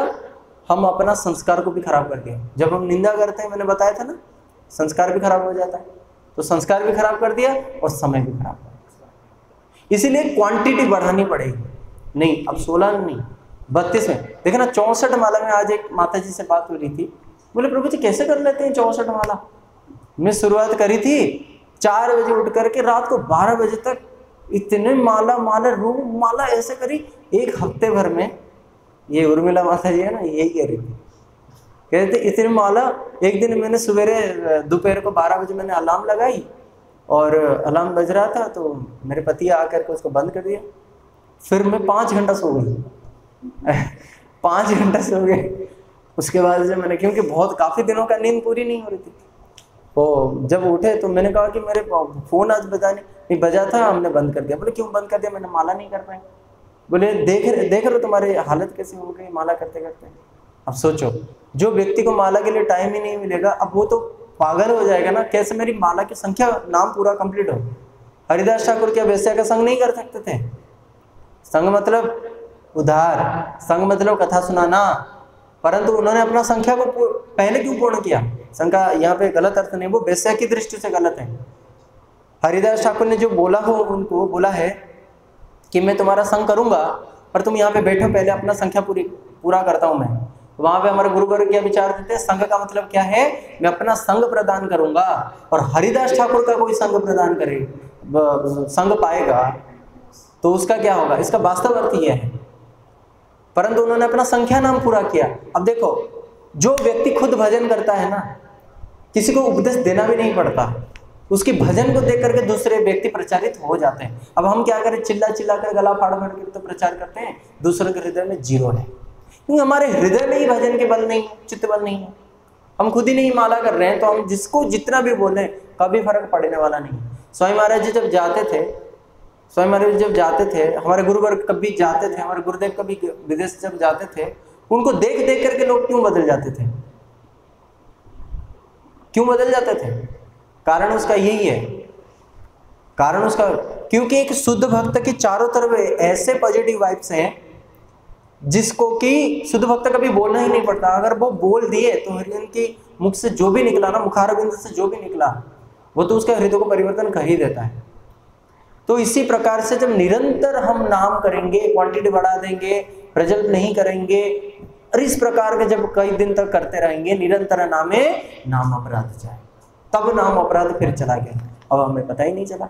हम अपना संस्कार को भी खराब कर दिया। जब हम निंदा करते हैं, मैंने बताया था ना, संस्कार भी खराब हो जाता है, तो संस्कार भी खराब कर दिया और समय भी खराब कर दिया। इसीलिए क्वांटिटी बढ़ानी पड़ेगी। नहीं अब 16 नहीं 32 में, देखना 64 माला में आज एक माता जी से बात हो रही थी, बोले प्रभु जी कैसे कर लेते हैं 64 माला। मैं शुरुआत करी थी 4 बजे उठ करके रात को 12 बजे तक इतने माला ऐसे करी, एक हफ्ते भर में। ये उर्मिला माता जी है ना, यही कह रही थी, कहते इतनी माला। एक दिन मैंने सवेरे दोपहर को 12 बजे मैंने अलार्म लगाई और अलार्म बज रहा था, तो मेरे पति आकर के उसको बंद कर दिया। फिर मैं 5 घंटा सो गई 5 घंटा सो गए। उसके बाद जब मैंने, क्योंकि बहुत काफ़ी दिनों का नींद पूरी नहीं हो रही थी, तो जब उठे तो मैंने कहा कि मेरे फ़ोन आज नहीं बजा था, हमने बंद कर दिया। बोले क्यों बंद कर दिया? मैंने माला नहीं कर पाए। बोले देख रहे तुम्हारी हालत कैसी हो गई माला करते करते। अब सोचो, जो व्यक्ति को माला के लिए टाइम ही नहीं मिलेगा, अब वो तो पागल हो जाएगा ना, कैसे मेरी माला की संख्या नाम पूरा कंप्लीट हो। हरिदास ठाकुर क्या वैश्या का संग नहीं कर सकते थे? संग मतलब उधार, संग मतलब कथा सुनाना, परंतु उन्होंने अपना संख्या को पहले क्यों पूर्ण किया? शंका यहाँ पे गलत अर्थ नहीं, वो वेश्या की दृष्टि से गलत है। हरिदास ठाकुर ने जो बोला हो, उनको बोला है कि मैं तुम्हारा संग करूंगा, पर तुम यहाँ पे बैठो, पहले अपना संख्या पूरा करता हूं मैं। वहां पे हमारे गुरुवर्ग क्या विचार देते हैं, संघ का मतलब क्या है, मैं अपना संग प्रदान करूंगा। और हरिदास ठाकुर का कोई संग प्रदान करे, संग पाएगा तो उसका क्या होगा, इसका वास्तव अर्थ यह है। परंतु उन्होंने अपना संख्या नाम पूरा किया। अब देखो, जो व्यक्ति खुद भजन करता है ना, किसी को उपदेश देना भी नहीं पड़ता, उसकी भजन को देख करके दूसरे व्यक्ति प्रचारित हो जाते हैं। अब हम क्या करें, चिल्ला चिल्ला कर गला फाड़ फाड़ कर तो प्रचार करते हैं, दूसरों के हृदय में जीरो है, क्योंकि हमारे हृदय में ही भजन के बल नहीं है, चित्त बल नहीं है। हम खुद ही नहीं माला कर रहे हैं, तो हम जिसको जितना भी बोले कभी फर्क पड़ने वाला नहीं। स्वामी महाराज जी जब जाते थे, स्वामी महाराज जी जब जाते थे, हमारे गुरुवर्ग कभी जाते थे, हमारे गुरुदेव कभी विदेश जब जाते थे, उनको देख देख करके लोग क्यों बदल जाते थे, क्यों बदल जाते थे? कारण उसका यही है, कारण उसका, क्योंकि एक शुद्ध भक्त के चारों तरफ ऐसे पॉजिटिव वाइब्स हैं जिसको कि शुद्ध भक्त कभी बोलना ही नहीं पड़ता। अगर वो बोल दिए तो उनकी मुख से जो भी निकला ना, मुखारबिंद से जो भी निकला, वो तो उसका हृदय को परिवर्तन कर ही देता है। तो इसी प्रकार से जब निरंतर हम नाम करेंगे, क्वांटिटी बढ़ा देंगे, प्रजल्प नहीं करेंगे, और इस प्रकार के जब कई दिन तक करते रहेंगे, निरंतर नामे नाम अपराध जाए, तब नाम अपराध फिर चला गया, अब हमें पता ही नहीं चला।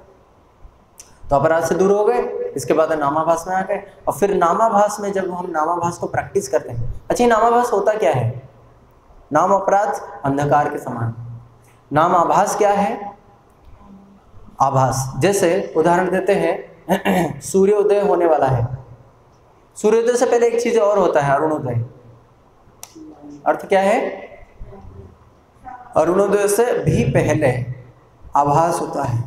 तो अपराध से दूर हो गए, इसके बाद नामाभास में आ गए। और फिर नामाभास में जब हम नामाभास को प्रैक्टिस करते हैं, अच्छा नामाभास होता क्या है? नाम अपराध अंधकार के समान। नाम आभास क्या है? आभास। जैसे उदाहरण देते हैं, सूर्योदय होने वाला है, सूर्योदय से पहले एक चीज और होता है, अरुणोदय। अर्थ क्या है? अरुणोदय से भी पहले आभास होता है।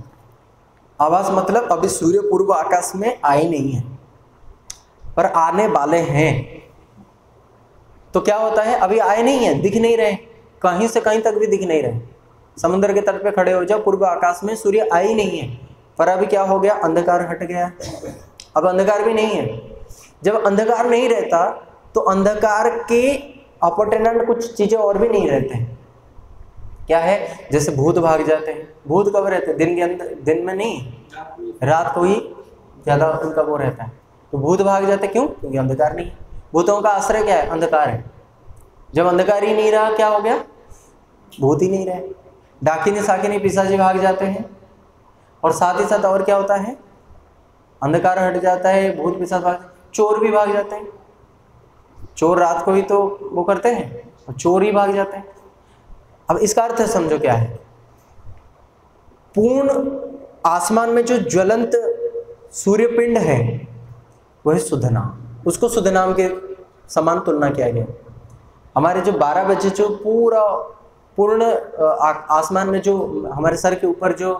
आभास मतलब अभी सूर्य पूर्व आकाश में आए नहीं है, पर आने वाले हैं। तो क्या होता है, अभी आए नहीं है, दिख नहीं रहे, कहीं से कहीं तक भी दिख नहीं रहे। समुद्र के तट पे खड़े हो जाओ, पूर्व आकाश में सूर्य आए ही नहीं है, पर अभी क्या हो गया, अंधकार हट गया, अब अंधकार भी नहीं है। जब अंधकार नहीं रहता तो अंधकार के अपोटेनेंट कुछ चीजें और भी नहीं रहते हैं। क्या है? जैसे भूत भाग जाते हैं। भूत कब रहते हैं? दिन के अंदर, दिन में नहीं, रात को ही ज्यादा उनका वो रहता है। तो भूत भाग जाते क्यों? क्योंकि अंधकार नहीं है। भूतों का आश्रय क्या है? अंधकार है। जब अंधकार ही नहीं रहा, क्या हो गया? भूत ही नहीं रहे। डाकिनी साकिनी पिशाची भाग जाते हैं। और साथ ही साथ और क्या होता है? अंधकार हट जाता है, भूत पिशाच भाग, चोर भी भाग जाते हैं। चोर रात को ही तो वो करते हैं, और चोर ही भाग जाते हैं। अब इसका अर्थ समझो क्या है? पूर्ण आसमान में जो ज्वलंत सूर्यपिंड है वह शुद्ध नाम, उसको शुद्ध नाम के समान तुलना किया गया। हमारे जो 12 बजे जो पूर्ण आसमान में जो हमारे सर के ऊपर जो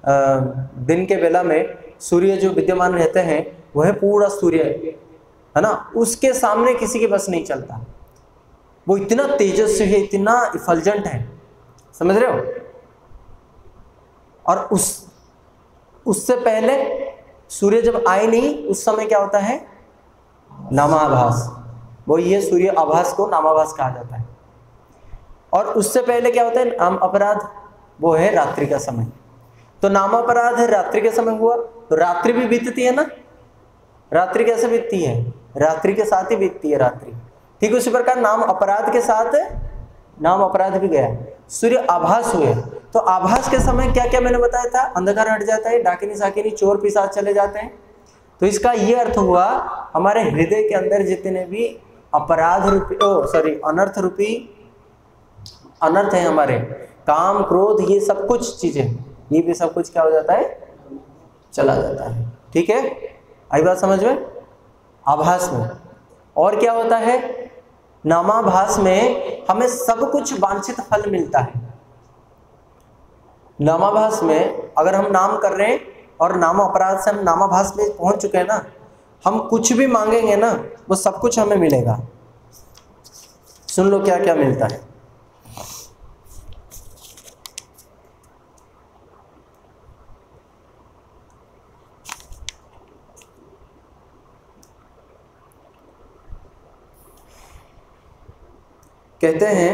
दिन के बेला में सूर्य जो विद्यमान रहते हैं, वह पूरा सूर्य है ना, उसके सामने किसी के बस नहीं चलता। वो इतना तेजस्वी है, इतना इफल्जेंट है, समझ रहे हो? और उससे पहले सूर्य जब आए नहीं, उस समय क्या होता है? नामाभास। वो ये सूर्य आभास को नामाभास कहा जाता है। और उससे पहले क्या होता है? नाम अपराध, वो है रात्रि का समय। तो नामापराध है रात्रि के समय हुआ, तो रात्रि भी बीतती है ना। रात्रि कैसे बीतती है? रात्रि के साथ ही बीतती है रात्रि। ठीक उसी प्रकार नाम अपराध के साथ नाम अपराध भी गया। सूर्य आभास हुए, तो आभास के समय क्या क्या मैंने बताया था? अंधकार हट जाता है, डाकिनी साकिनी चोर पिशाच चले जाते हैं। तो इसका ये अर्थ हुआ, हमारे हृदय के अंदर जितने भी अपराध रूपी अनर्थ रूपी अनर्थ है, हमारे काम क्रोध ये सब कुछ चीजें, ये भी सब कुछ क्या हो जाता है? चला जाता है। ठीक है, आई बात समझ में? आभास में और क्या होता है? नामाभास में हमें सब कुछ वांछित फल मिलता है। नामाभास में अगर हम नाम कर रहे हैं और नाम अपराध से हम नामाभास में पहुंच चुके हैं ना, हम कुछ भी मांगेंगे ना, वो सब कुछ हमें मिलेगा। सुन लो क्या क्या मिलता है। कहते हैं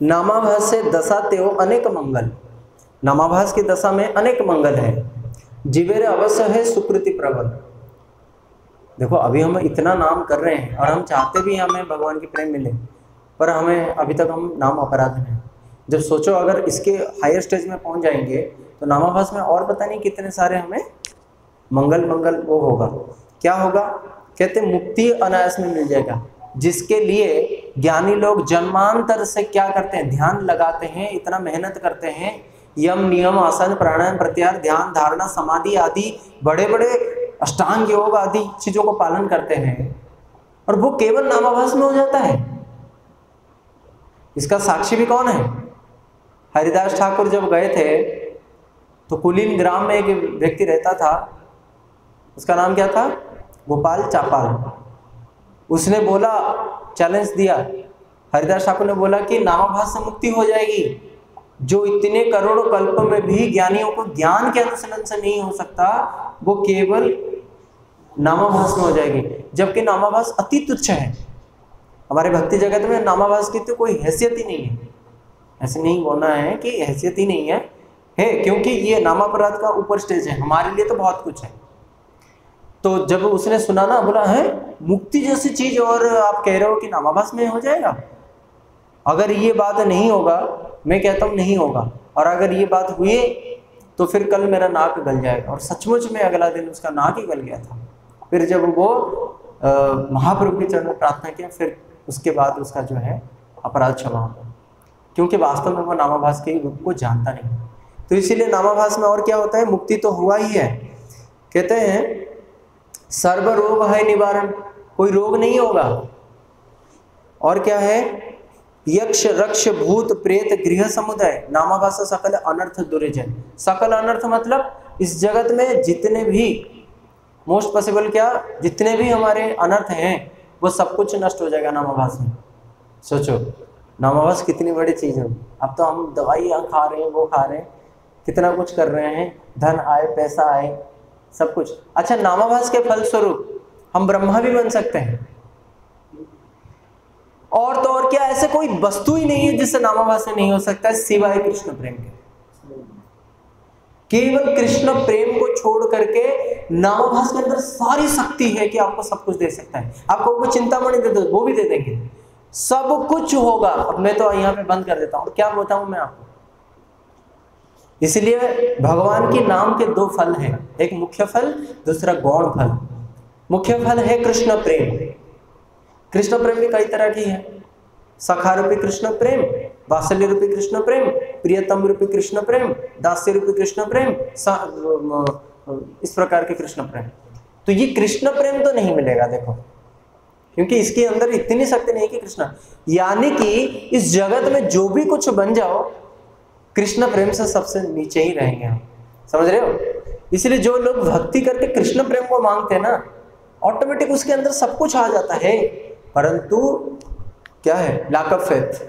नामाभास से दशा त्यो अनेक मंगल, नामाभास की दशा में अनेक मंगल है। जीवेर अवश्य है सुकृति प्रबल। देखो अभी हम इतना नाम कर रहे हैं और हम चाहते भी हमें भगवान की प्रेम मिले, पर हमें अभी तक हम नाम अपराध में हैं। जब सोचो अगर इसके हायर स्टेज में पहुंच जाएंगे तो नामाभास में और पता नहीं कितने सारे हमें मंगल वो होगा। क्या होगा? कहते मुक्ति अनायास में मिल जाएगा, जिसके लिए ज्ञानी लोग जन्मांतर से क्या करते हैं, ध्यान लगाते हैं, इतना मेहनत करते हैं, यम नियम आसन प्राणायाम प्रत्याहार ध्यान धारणा समाधि आदि बड़े बड़े अष्टांग योग आदि चीजों को पालन करते हैं, और वो केवल नामाभास में हो जाता है। इसका साक्षी भी कौन है? हरिदास ठाकुर जब गए थे तो कुलीन ग्राम में एक व्यक्ति रहता था, उसका नाम क्या था? गोपाल चापाल। उसने बोला, चैलेंज दिया, हरिदास ठाकुर ने बोला कि नामाभास से मुक्ति हो जाएगी, जो इतने करोड़ों कल्प में भी ज्ञानियों को ज्ञान के अनुसंधान से नहीं हो सकता, वो केवल नामाभास में हो जाएगी। जबकि नामाभास अति तुच्छ है। हमारे भक्ति जगत में नामाभास की तो कोई हैसियत ही नहीं है। ऐसे नहीं बोलना है कि हैसियत ही नहीं है, क्योंकि ये नामापराध का ऊपर स्टेज है, हमारे लिए तो बहुत कुछ है। तो जब उसने सुना ना, बोला है मुक्ति जैसी चीज और आप कह रहे हो कि नामाभास में हो जाएगा? अगर ये बात नहीं होगा, मैं कहता हूँ नहीं होगा, और अगर ये बात हुई तो फिर कल मेरा नाक गल जाएगा। और सचमुच में अगला दिन उसका नाक ही गल गया था। फिर जब वो महाप्रभु के चरण में प्रार्थना किया, फिर उसके बाद उसका जो है अपराध क्षमा हुआ, क्योंकि वास्तव में वो नामाभास के रूप को जानता नहीं। तो इसीलिए नामाभास में और क्या होता है, मुक्ति तो हुआ ही है। कहते हैं सर्व रोग है निवारण, कोई रोग नहीं होगा। और क्या है, यक्ष रक्ष भूत प्रेत गृह समुदाय नामाभास सकल अनर्थ दुर्जन। सकल अनर्थ मतलब इस जगत में जितने भी मोस्ट पॉसिबल क्या, जितने भी हमारे अनर्थ हैं वो सब कुछ नष्ट हो जाएगा नामाभास में। सोचो नामाभास कितनी बड़ी चीज है। अब तो हम दवाइयाँ खा रहे हैं, वो खा रहे हैं, कितना कुछ कर रहे हैं, धन आए पैसा आए सब कुछ। अच्छा, नामाभास के फलस्वरूप हम ब्रह्मा भी बन सकते हैं। और तो और क्या, ऐसे कोई वस्तु ही नहीं है जिससे नामाभास नहीं हो सकता है सिवाय कृष्ण प्रेम के। केवल कृष्ण प्रेम को छोड़ करके नामाभास के अंदर सारी शक्ति है कि आपको सब कुछ दे सकता है। आपको कोई चिंतामणि दे दो, वो भी दे देंगे, सब कुछ होगा। अब मैं तो यहाँ पे बंद कर देता हूँ, क्या बताऊं मैं आपको। इसलिए भगवान के नाम के दो फल हैं, एक मुख्य फल, दूसरा गौण फल। मुख्य फल है कृष्ण प्रेम। कृष्ण प्रेम भी कई तरह की है, सखा रूपी कृष्ण प्रेम, वात्सल्य रूपी कृष्ण प्रेम, प्रियतम रूपी कृष्ण प्रेम, दास्य रूपी कृष्ण प्रेम, इस प्रकार के कृष्ण प्रेम। तो ये कृष्ण प्रेम तो नहीं मिलेगा, देखो, क्योंकि इसके अंदर इतनी शक्ति नहीं कि कृष्ण, यानी कि इस जगत में जो भी कुछ बन जाओ कृष्ण प्रेम से सबसे नीचे ही रहेंगे हम, समझ रहे हो। इसलिए जो लोग भक्ति करके कृष्ण प्रेम को मांगते हैं ना, ऑटोमेटिक उसके अंदर सब कुछ आ जाता है। परंतु क्या है, लैक ऑफ फेथ,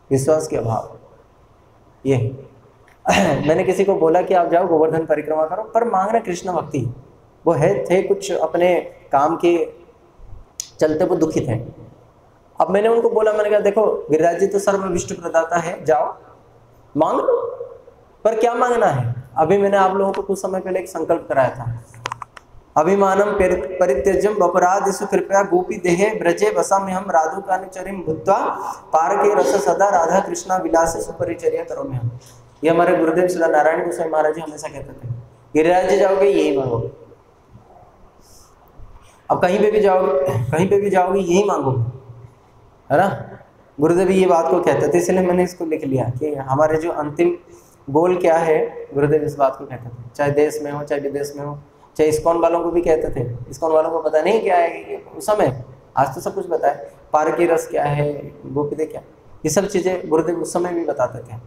विश्वास के अभाव। ये मैंने किसी को बोला कि आप जाओ गोवर्धन परिक्रमा करो, पर मांग रहे कृष्ण भक्ति, वो थे कुछ अपने काम के चलते वो दुखित है। अब मैंने उनको बोला, मैंने कहा देखो गिरिराज जी तो सर्वविष्ट प्रदाता है, जाओ मांग लो, पर क्या मांगना है। अभी मैंने आप लोगों को कुछ समय पहले एक संकल्प कराया था, अभिमानम परित्यज्यम अपराधेषु कृपया गोपी देहे ब्रजे वसाम्यहं राधुकानुचरिं भूत्वा पारके रस सदा राधा कृष्णा विलासे सुपरिचर्या करोम्यहम्। ये हमारे गुरुदेव श्री नारायण गोसाई महाराज जी हमेशा कहते थे, गिरिराज जी जाओगे यही मांगो। अब कहीं पे भी जाओगे यही मांगोगे, है ना। गुरुदेव ये बात को कहते थे, इसलिए मैंने इसको लिख लिया कि हमारे जो अंतिम गोल क्या है, गुरुदेव इस बात को कहते थे, चाहे देश में हो चाहे विदेश में हो, चाहे इस्कॉन वालों को भी कहते थे। इस्कॉन वालों को पता नहीं क्या है उस समय, आज तो सब कुछ पता है, पार की रस क्या है, गोपीदे क्या, ये सब चीज़ें गुरुदेव उस समय भी बताते थे।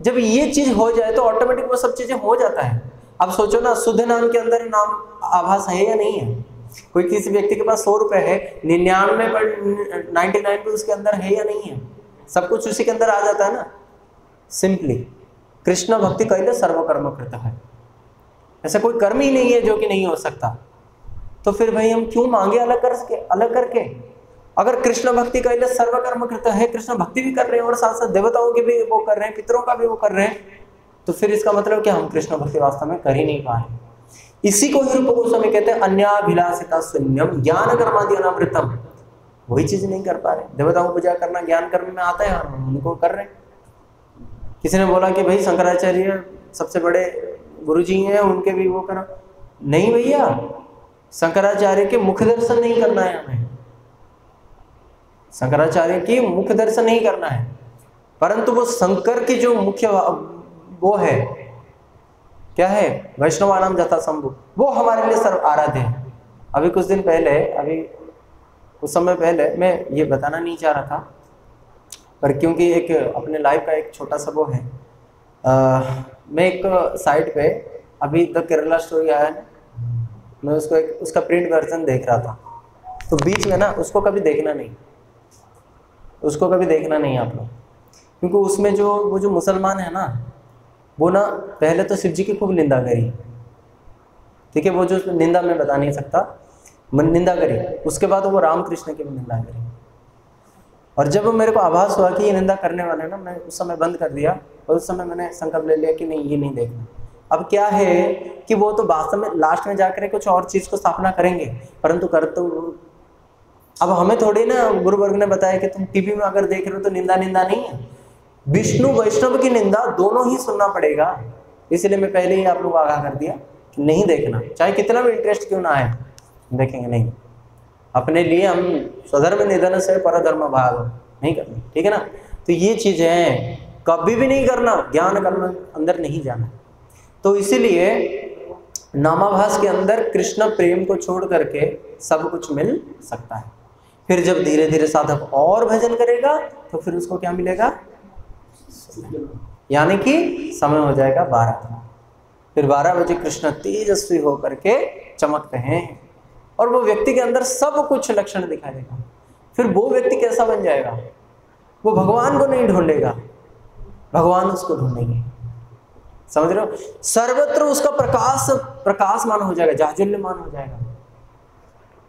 जब ये चीज़ हो जाए तो ऑटोमेटिक वो सब चीज़ें हो जाता है। अब सोचो ना, शुद्ध नाम के अंदर नाम आभास है या नहीं है। कोई किसी व्यक्ति के पास 100 रुपये है, 99 पे उसके अंदर है या नहीं है, सब कुछ उसी के अंदर आ जाता है ना। सिंपली कृष्ण भक्ति कैले सर्वकर्म कृत है, ऐसा कोई कर्म ही नहीं है जो कि नहीं हो सकता। तो फिर भाई हम क्यों मांगे अलग करके। अगर कृष्ण भक्ति का लिए सर्वकर्म कृत है, कृष्ण भक्ति भी कर रहे हैं और साथ साथ देवताओं की भी वो कर रहे हैं, पितरों का भी वो कर रहे हैं, तो फिर इसका मतलब क्या हम कृष्ण भक्ति वास्तव में कर ही नहीं पा रहे। इसी को ही रूप गोस्वामी कहते हैं अन्याभिलाषिता शून्यम ज्ञान कर्मादि अनावृतम। वही चीज नहीं कर पा रहे। देवताओं को पूजा करना ज्ञान कर्म में आता है, हम उनको कर रहे हैं। किसी ने बोला कि भाई शंकराचार्य सबसे बड़े गुरुजी हैं, उनके भी वो करो। नहीं भैया, शंकराचार्य के मुख दर्शन नहीं करना है हमें, शंकराचार्य की मुख दर्शन नहीं करना है, परंतु वो शंकर की जो मुख्य वो है, क्या है, वैष्णवानाम जथा शंभु, वो हमारे लिए सर्व आराध्य है। अभी कुछ दिन पहले, अभी कुछ समय पहले, मैं ये बताना नहीं चाह रहा था, पर क्योंकि एक अपने लाइफ का एक छोटा सा वो है, मैं एक साइट पे अभी द केरला स्टोरी आया है, मैं उसको उसका प्रिंट वर्जन देख रहा था। तो बीच में ना उसको कभी देखना नहीं, उसको कभी देखना नहीं आप लोग, क्योंकि उसमें जो वो जो मुसलमान है ना, वो ना पहले तो शिव जी की खूब निंदा करी, ठीक है, वो जो निंदा मैं बता नहीं सकता, निंदा करी, उसके बाद वो रामकृष्ण की भी निंदा करी। और जब मेरे को आभास हुआ कि ये निंदा करने वाले ना, मैं उस समय बंद कर दिया और उस समय मैंने संकल्प ले लिया कि नहीं, ये नहीं देखना। अब क्या है कि वो तो वास्तव में लास्ट में जाकर कुछ और चीज़ को स्थापना करेंगे, परंतु कर तो अब हमें थोड़ी ना गुरु वर्ग ने बताया कि तुम टीवी में अगर देख रहे हो तो निंदा नहीं है, विष्णु वैष्णव की निंदा दोनों ही सुनना पड़ेगा। इसलिए मैं पहले ही आप लोग को आगाह कर दिया कि नहीं देखना, चाहे कितना भी इंटरेस्ट क्यों ना आए, देखेंगे नहीं। अपने लिए हम स्वधर्म निधन से परधर्म भाग नहीं करना, ठीक है ना। तो ये चीजें कभी भी नहीं करना, ज्ञान कर्म अंदर नहीं जाना। तो इसीलिए नामाभास के अंदर कृष्ण प्रेम को छोड़ करके सब कुछ मिल सकता है। फिर जब धीरे धीरे साधक और भजन करेगा तो फिर उसको क्या मिलेगा, यानी कि समय हो जाएगा 12। फिर 12 बजे कृष्ण तेजस्वी होकर के चमकते हैं और वो व्यक्ति के अंदर सब कुछ लक्षण दिखाई देगा। फिर वो व्यक्ति कैसा बन जाएगा, वो भगवान को नहीं ढूंढेगा, भगवान उसको ढूंढेंगे। समझ रहे हो, सर्वत्र उसका प्रकाशमान हो जाएगा, जाज्वल्यमान हो जाएगा।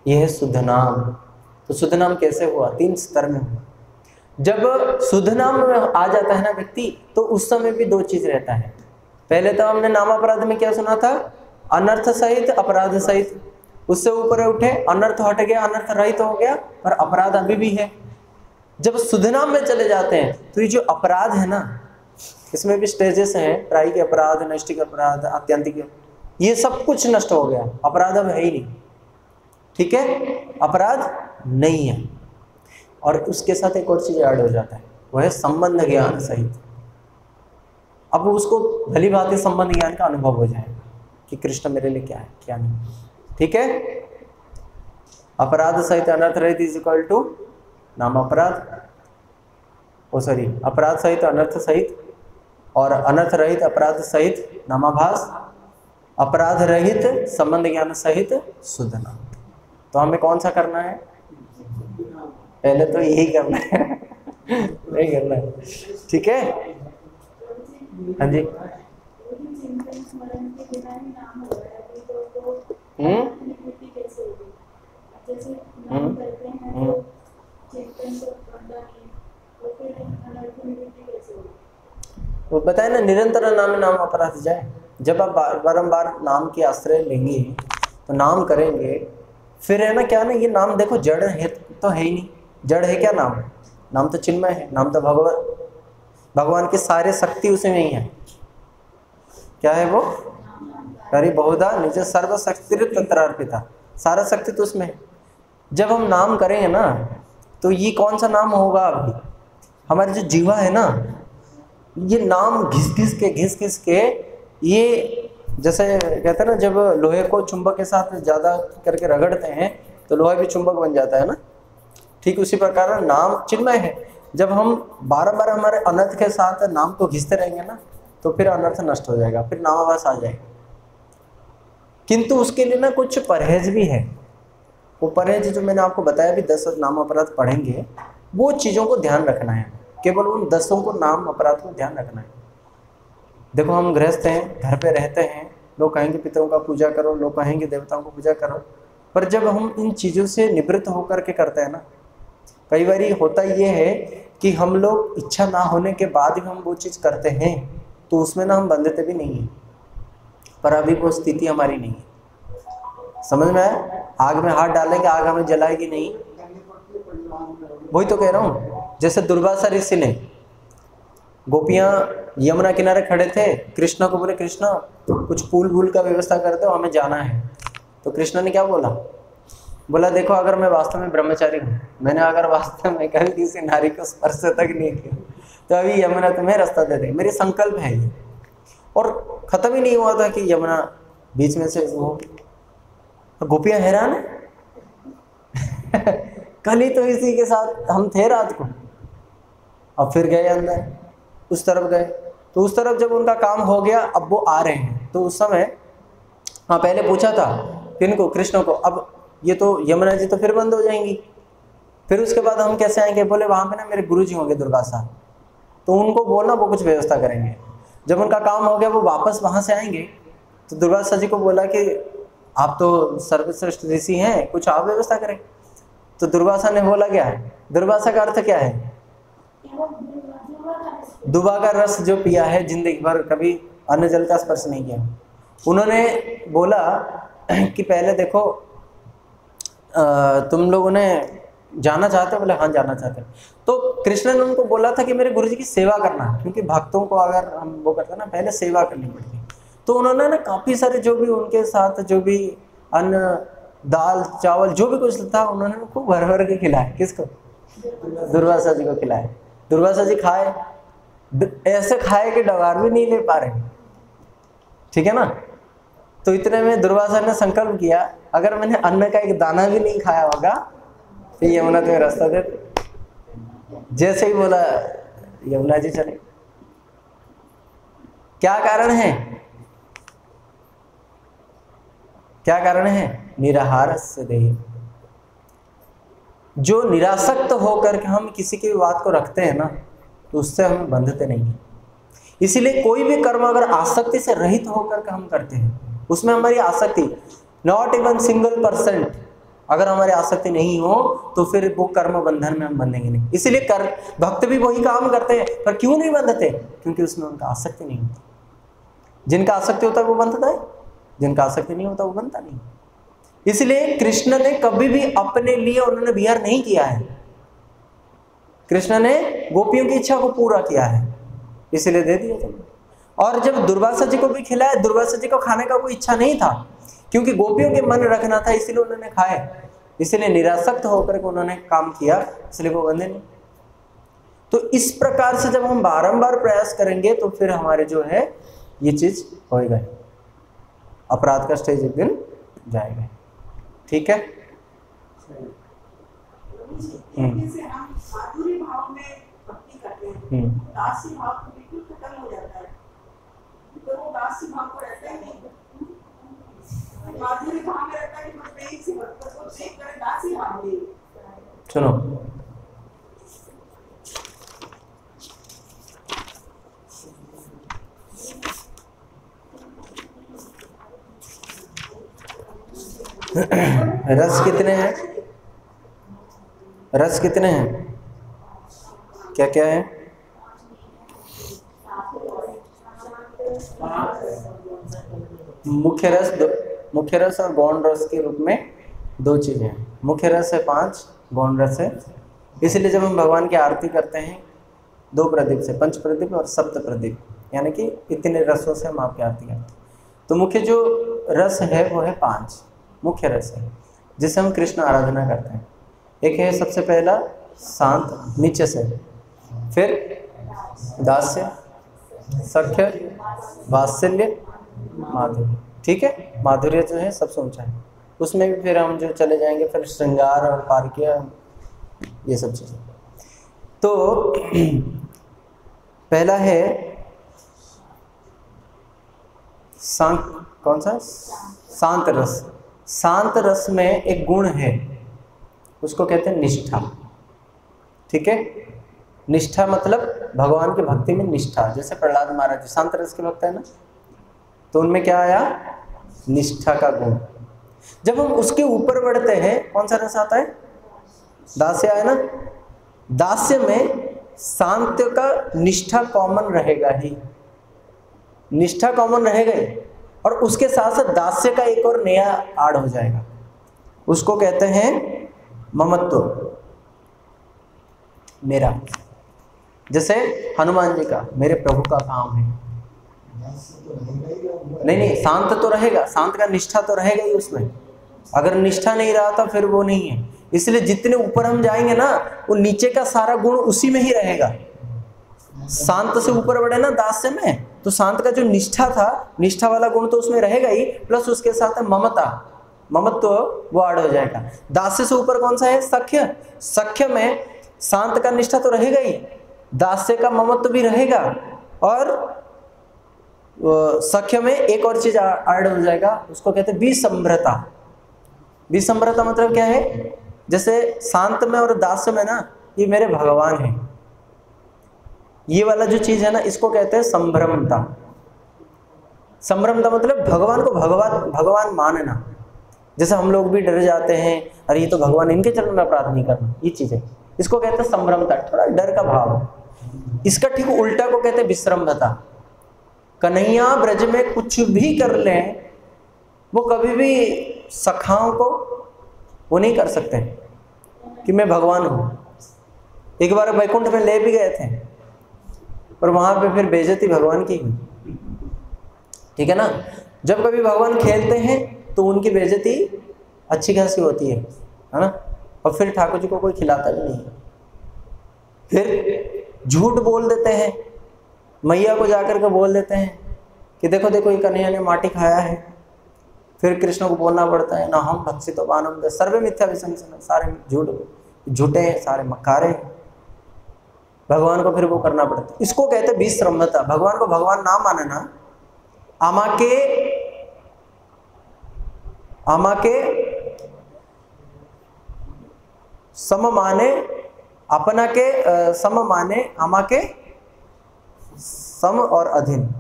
यह है शुद्ध नाम। तो शुद्ध नाम कैसे हुआ, 3 स्तर में हुआ। जब शुद्ध नाम में आ जाता है ना व्यक्ति, तो उस समय भी 2 चीज रहता है। पहले तो हमने नामापराध में क्या सुना था, अनर्थ सहित अपराध सहित। उससे ऊपर उठे, अनर्थ हट गया, अनर्थ रहित हो गया, पर अपराध अभी भी है। जब शुद्ध नाम में चले जाते हैं तो ये जो अपराध है ना, इसमें भी स्टेजेस हैं, प्रायिक अपराध, नैष्टिक अपराध, आत्यंतिक, ये सब कुछ नष्ट हो गया, अपराध अब है ही नहीं, ठीक है, अपराध नहीं है। और उसके साथ एक और चीज ऐड हो जाता है, वो है संबंध ज्ञान सहित। अब उसको भली भांति संबंध ज्ञान का अनुभव हो जाएगा कि कृष्ण मेरे लिए क्या है क्या नहीं, ठीक है। अपराध सहित अनर्थ रहित इज इक्वल टू नाम अपराध, अपराध सहित अनर्थ सहित, और अनर्थ रहित अपराध सहित नामाभास, अपराध रहित संबंध ज्ञान सहित शुद्ध नाम। तो हमें कौन सा करना है, पहले तो यही करना है नहीं करना है, ठीक है। हाँ जी, वो बताए ना, निरंतर नाम अपराध जाए। जब आप बारंबार नाम के आश्रय लेंगे तो नाम करेंगे, फिर है ना क्या ना, ये नाम देखो जड़ है तो है ही नहीं, जड़ है क्या नाम, नाम तो चिन्मय है, नाम तो भगवान की सारे शक्ति उसी में ही है। क्या है वो, हरि बहुधा निज सर्व शक्ति तत्र अर्पिता, सारा शक्ति तो उसमें है। जब हम नाम करेंगे ना, तो ये कौन सा नाम होगा, अभी हमारी जो जीवा है ना, ये नाम घिस घिस के ये जैसे कहते हैं ना, जब लोहे को चुंबक के साथ ज़्यादा करके रगड़ते हैं तो लोहा भी चुंबक बन जाता है ना, ठीक उसी प्रकार नाम चिन्मय है। जब हम बार हमारे अनर्थ के साथ नाम को घिसते रहेंगे ना, तो फिर अनर्थ नष्ट हो जाएगा, फिर नामाभास आ जाएगा। किंतु उसके लिए ना कुछ परहेज भी है। वो परहेज जो मैंने आपको बताया, भी 10 नाम अपराध पढ़ेंगे, वो चीज़ों को ध्यान रखना है, केवल उन 10 को नाम अपराध को ध्यान रखना है। देखो हम गृहस्थ हैं, घर पे रहते हैं, लोग कहेंगे पितरों का पूजा करो, लोग कहेंगे देवताओं को पूजा करो, पर जब हम इन चीज़ों से निवृत्त होकर के करते हैं ना, कई बार होता ये है कि हम लोग इच्छा ना होने के बाद भी हम वो चीज़ करते हैं, तो उसमें ना हम बंधते भी नहीं हैं, पर अभी वो स्थिति हमारी नहीं है। समझ में आया? आग में हाथ डालेंगे, आग हमें जलाएगी नहीं। वही तो कह रहा हूँ। जैसे दुर्वासा ऋषि ने, गोपियाँ यमुना किनारे खड़े थे, कृष्णा को बोले कृष्णा कुछ पुल वूल का व्यवस्था कर दो, हमें जाना है। तो कृष्णा ने क्या बोला? बोला देखो अगर मैं वास्तव में ब्रह्मचारी हूँ, मैंने अगर वास्तव में कभी किसी नारी को स्पर्श तक नहीं किया, तो अभी यमुना तुम्हें रास्ता दे देगी, मेरी संकल्प है ये। और खत्म ही नहीं हुआ था कि यमुना बीच में से वो, गोपियाँ हैरान है कल ही तो इसी के साथ हम थे रात को। अब फिर गए अंदर, उस तरफ गए, तो उस तरफ जब उनका काम हो गया, अब वो आ रहे हैं, तो उस समय हाँ पहले पूछा था किनको? कृष्ण को। अब ये तो यमुना जी तो फिर बंद हो जाएंगी, फिर उसके बाद हम कैसे आएंगे? बोले वहाँ पे ना मेरे गुरु जी होंगे दुर्वासा, तो उनको बोलना वो कुछ व्यवस्था करेंगे। जब उनका काम हो गया वो वापस वहाँ से आएंगे, तो दुर्वासा जी को बोला कि आप तो सर्वश्रेष्ठ ऋषि हैं, कुछ आप व्यवस्था करें। तो दुर्वासा ने बोला क्या है? दुर्वासा का अर्थ क्या है? दुबा का रस जो पिया है जिंदगी भर, कभी अन्न जल का स्पर्श नहीं किया। उन्होंने बोला कि पहले देखो तुम लोगों ने जाना चाहते हो? बोले हाँ जाना चाहते हैं। तो कृष्ण ने उनको बोला था कि मेरे गुरु जी की सेवा करना, क्योंकि भक्तों को अगर हम वो करते हैं ना, पहले सेवा करनी पड़ती है। तो उन्होंने ना काफ़ी सारे जो भी उनके साथ जो भी अन्न, दाल चावल जो भी कुछ था, उन्होंने खूब भर भर के खिलाया। किसको? दुर्वासा जी को खिलाया। दुर्वासा जी खाए, ऐसे खाए कि डगार भी नहीं ले पा रहे, ठीक है ना। तो इतने में दुर्वासा ने संकल्प किया, अगर मैंने अन्न का एक दाना भी नहीं खाया होगा तो यमुना तुम्हें रास्ता दे। जैसे ही बोला यमुना जी चले। क्या कारण है? क्या कारण है? निराहारस्य देहि। जो निरासक्त होकर के हम किसी की बात को रखते हैं ना, तो उससे हम बंधते नहीं हैं। इसीलिए कोई भी कर्म अगर आसक्ति से रहित होकर के हम करते हैं, उसमें हमारी आसक्ति नॉट इवन सिंगल%, अगर हमारी आसक्ति नहीं हो तो फिर वो कर्म बंधन में हम बंधेंगे नहीं। इसीलिए कर भक्त भी वही काम करते हैं, पर क्यों नहीं बंधते? क्योंकि उसमें उनका आसक्ति नहीं होती। जिनका आसक्ति होता है वो बंधता है, जिनका आसक्ति नहीं होता वो बंधता नहीं। इसलिए कृष्ण ने कभी भी अपने लिए उन्होंने विहार नहीं किया है, कृष्ण ने गोपियों की इच्छा को पूरा किया है, इसलिए दे दिया तुमने। और जब दुर्वासा जी को भी खिलाया, दुर्वासा जी को खाने का कोई इच्छा नहीं था, क्योंकि गोपियों के मन रखना था, इसलिए उन्होंने खाए। इसलिए निरासक्त होकर के उन्होंने काम किया, इसलिए वो बंधे नहीं। तो इस प्रकार से जब हम बारंबार प्रयास करेंगे तो फिर हमारे जो है ये चीज होएगा, अपराध का स्टेज एक दिन जाएगा। ठीक है। जैसे हम माधुरी भाव में भक्ति करते हैं, दासी भाव तो बिल्कुल खत्म हो जाता है, तो वो दासी भाव को रहता है नहीं, माधुरी भाव में रहता है कि बस एक से भक्त को देख कर दासी भाव में। सुनो, रस कितने हैं? रस कितने हैं? क्या क्या है? मुख्य रस और गौण रस के रूप में दो चीजें हैं। मुख्य रस है 5, गौण रस है। इसलिए जब हम भगवान की आरती करते हैं 2 प्रदीप से, पंच प्रदीप और सप्त प्रदीप, यानी कि इतने रसों से हम आपकी आरती करते हैं। तो मुख्य जो रस है वो है 5 मुख्य रस है, जिसे हम कृष्ण आराधना करते हैं। एक है सबसे पहला शांत नीचे से, फिर दास्य, सख्य, वात्सल्य, माधुर्य। ठीक है, माधुर्य जो है सबसे ऊंचा है, उसमें भी फिर हम जो चले जाएंगे फिर श्रृंगार और पारकिया, ये सब चीज़ें। तो पहला है कौन सा? शांत रस। शांत रस में एक गुण है, उसको कहते हैं निष्ठा। ठीक है, निष्ठा मतलब भगवान की भक्ति में निष्ठा। जैसे प्रहलाद महाराज शांत रस के भक्त है ना, तो उनमें क्या आया? निष्ठा का गुण। जब हम उसके ऊपर बढ़ते हैं, कौन सा रस आता है? दास्य आया ना, दास्य में शांत का निष्ठा कॉमन रहेगा ही, निष्ठा कॉमन रहेगा ही, और उसके साथ साथ दास्य का एक और नया ऐड हो जाएगा, उसको कहते हैं ममत्व, मेरा। जैसे हनुमान जी का मेरे प्रभु का काम है, नहीं शांत तो रहेगा, शांत का निष्ठा तो रहेगा ही उसमें, अगर निष्ठा नहीं रहा तो फिर वो नहीं है। इसलिए जितने ऊपर हम जाएंगे ना, वो नीचे का सारा गुण उसी में ही रहेगा। शांत से ऊपर बढ़े ना दास्य में, तो शांत का जो निष्ठा था, निष्ठा वाला गुण तो उसमें रहेगा ही, प्लस उसके साथ ममता, ममत्व वो ऐड हो जाएगा। दास्य से ऊपर कौन सा है? सख्य। सख्य में शांत का निष्ठा तो रहेगा ही, दास्य का ममत्व भी रहेगा, और सख्य में एक और चीज ऐड हो जाएगा, उसको कहते हैं विसंभ्रता। विसंभ्रता मतलब क्या है? जैसे शांत में और दास्य में ना, ये मेरे भगवान है, ये वाला जो चीज है ना, इसको कहते हैं संभ्रमता। संभ्रमता मतलब भगवान को भगवान मानना। जैसे हम लोग भी डर जाते हैं, अरे ये तो भगवान, इनके चरण में अपराध नहीं करना, ये चीज है, इसको कहते हैं संभ्रमता, थोड़ा डर का भाव। इसका ठीक उल्टा को कहते हैं विश्रम्भता। कन्हैया ब्रज में कुछ भी कर लें, वो कभी भी सखाओं को वो नहीं कर सकते कि मैं भगवान हूं। एक बार वैकुंठ में ले भी गए थे, और वहां पे फिर बेइज्जती भगवान की हुई, ठीक है ना। जब कभी भगवान खेलते हैं तो उनकी बेइज्जती अच्छी खासी होती है ना, और फिर ठाकुर जी को कोई खिलाता भी नहीं। फिर झूठ बोल देते हैं, मैया को जाकर के बोल देते हैं कि देखो देखो ये कन्हैया ने माटी खाया है। फिर कृष्ण को बोलना पड़ता है, ना हम भक्षितो बानम सर्वे मिथ्या विसंसन, सारे झूठे हैं, सारे मक्कारे हैं। भगवान को फिर वो करना पड़ता है। इसको कहते हैं विश्रम्भता। भगवान को भगवान ना मानना, आमा के सम माने, अपना के सम माने, आमा के सम और अधीन।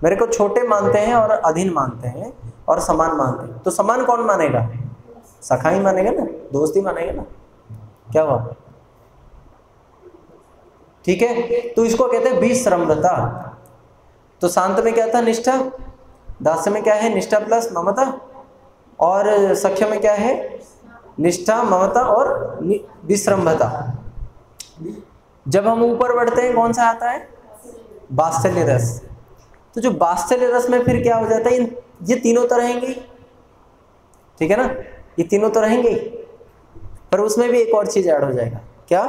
मेरे को छोटे मानते हैं और अधीन मानते हैं और समान मानते हैं। तो समान कौन मानेगा? सखा ही मानेगा ना, दोस्त ही मानेगा ना। क्या हुआ? ठीक है, तो इसको कहते हैं विश्रम्भता। तो शांत में क्या था? निष्ठा। दास्य में क्या है? निष्ठा प्लस ममता। और सख्य में क्या है? निष्ठा, ममता और विश्रम्भता। जब हम ऊपर बढ़ते हैं कौन सा आता है? वात्सल्य रस। तो जो वात्सल्य रस में फिर क्या हो जाता है? ये तीनों तो रहेंगे, ठीक है ना, ये तीनों तो रहेंगे, पर उसमें भी एक और चीज ऐड हो जाएगा। क्या?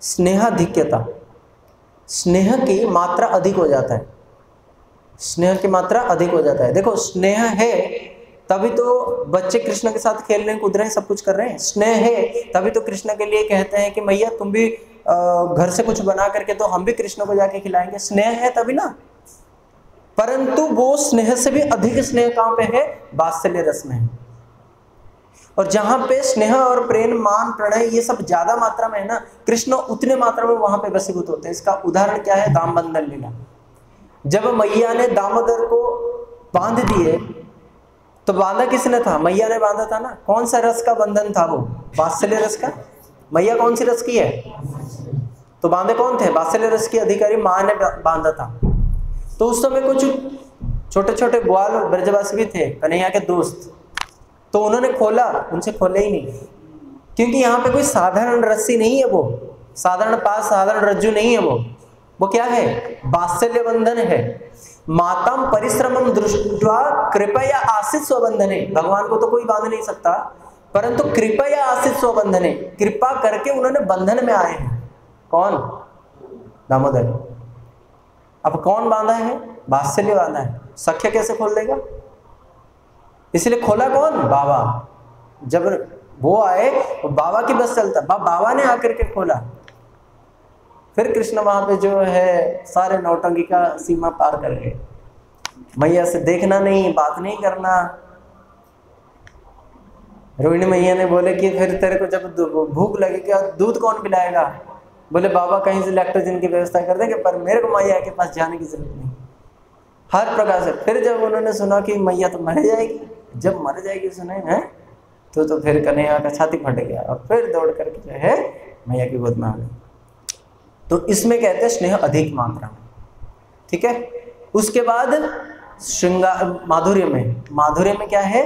स्नेहाधिक्यता। स्नेह की मात्रा अधिक हो जाता है, स्नेह की मात्रा अधिक हो जाता है। देखो स्नेह है तभी तो बच्चे कृष्ण के साथ खेल रहे हैं, कूद रहे हैं, सब कुछ कर रहे हैं। स्नेह है तभी तो कृष्ण के लिए कहते हैं कि मैया तुम भी घर से कुछ बना करके तो हम भी कृष्ण को जाके खिलाएंगे। स्नेह है तभी ना। परंतु वो स्नेह से भी अधिक स्नेह कहां पे है? वात्सल्य रस में है। और जहां पे स्नेह और प्रेम, मान, प्रणय ये सब ज्यादा मात्रा में है ना, कृष्ण उतने मात्रा में वहां पे वशीभूत होते हैं। इसका उदाहरण क्या है? दाम बंधन लीला। जब मैया ने दामोदर को बांध दिए तो बांधा किसने था? मैया ने बांधा था ना। कौन सा रस का बंधन था वो? वात्सल्य रस का। मैया कौन सी रस की है? तो बांधे कौन थे? वात्सल्य रस की अधिकारी माँ ने बांधा था। तो उस समय कुछ छोटे छोटे ग्वाल ब्रजवासी भी थे, कन्हैया के दोस्त, तो उन्होंने खोला, उनसे खोले ही नहीं, क्योंकि यहाँ पे कोई साधारण रस्सी नहीं है, वो साधारण पास, साधारण रज्जू नहीं है, वो क्या है? वात्सल्य बंधन है। माताम परिश्रमम दृष्ट्वा कृपया आसित स्वबंधने। भगवान को तो कोई बांध नहीं सकता, परंतु कृपया आसित स्वबंधने, कृपा करके उन्होंने बंधन में आए हैं। कौन? दामोदर। अब कौन बांधा है? वात्सल्य बांधा है। सख्य कैसे खोल देगा? इसलिए खोला कौन? बाबा। जब वो आए तो बाबा की बस चलता, बाबा ने आकर के खोला। फिर कृष्ण वहां पे जो है सारे नौटंकी का सीमा पार कर गए। मैया से देखना नहीं, बात नहीं करना। रोहिणी मैया ने बोले कि फिर तेरे को जब भूख लगेगी दूध कौन पिलाएगा? बोले बाबा कहीं से लैक्टोजन की व्यवस्था कर देंगे, पर मेरे को मैया के पास जाने की जरूरत नहीं। हर प्रकार से। फिर जब उन्होंने सुना कि मैया तो मर जाएगी, जब मर जाएगी सुने हैं तो फिर कन्हैया का छाती फट गया और फिर दौड़ करके जो है मैया की गोद में आ गए। तो इसमें कहते हैं स्नेह अधिक मात्रा में, ठीक है। उसके बाद श्रृंगार माधुर्य में क्या है,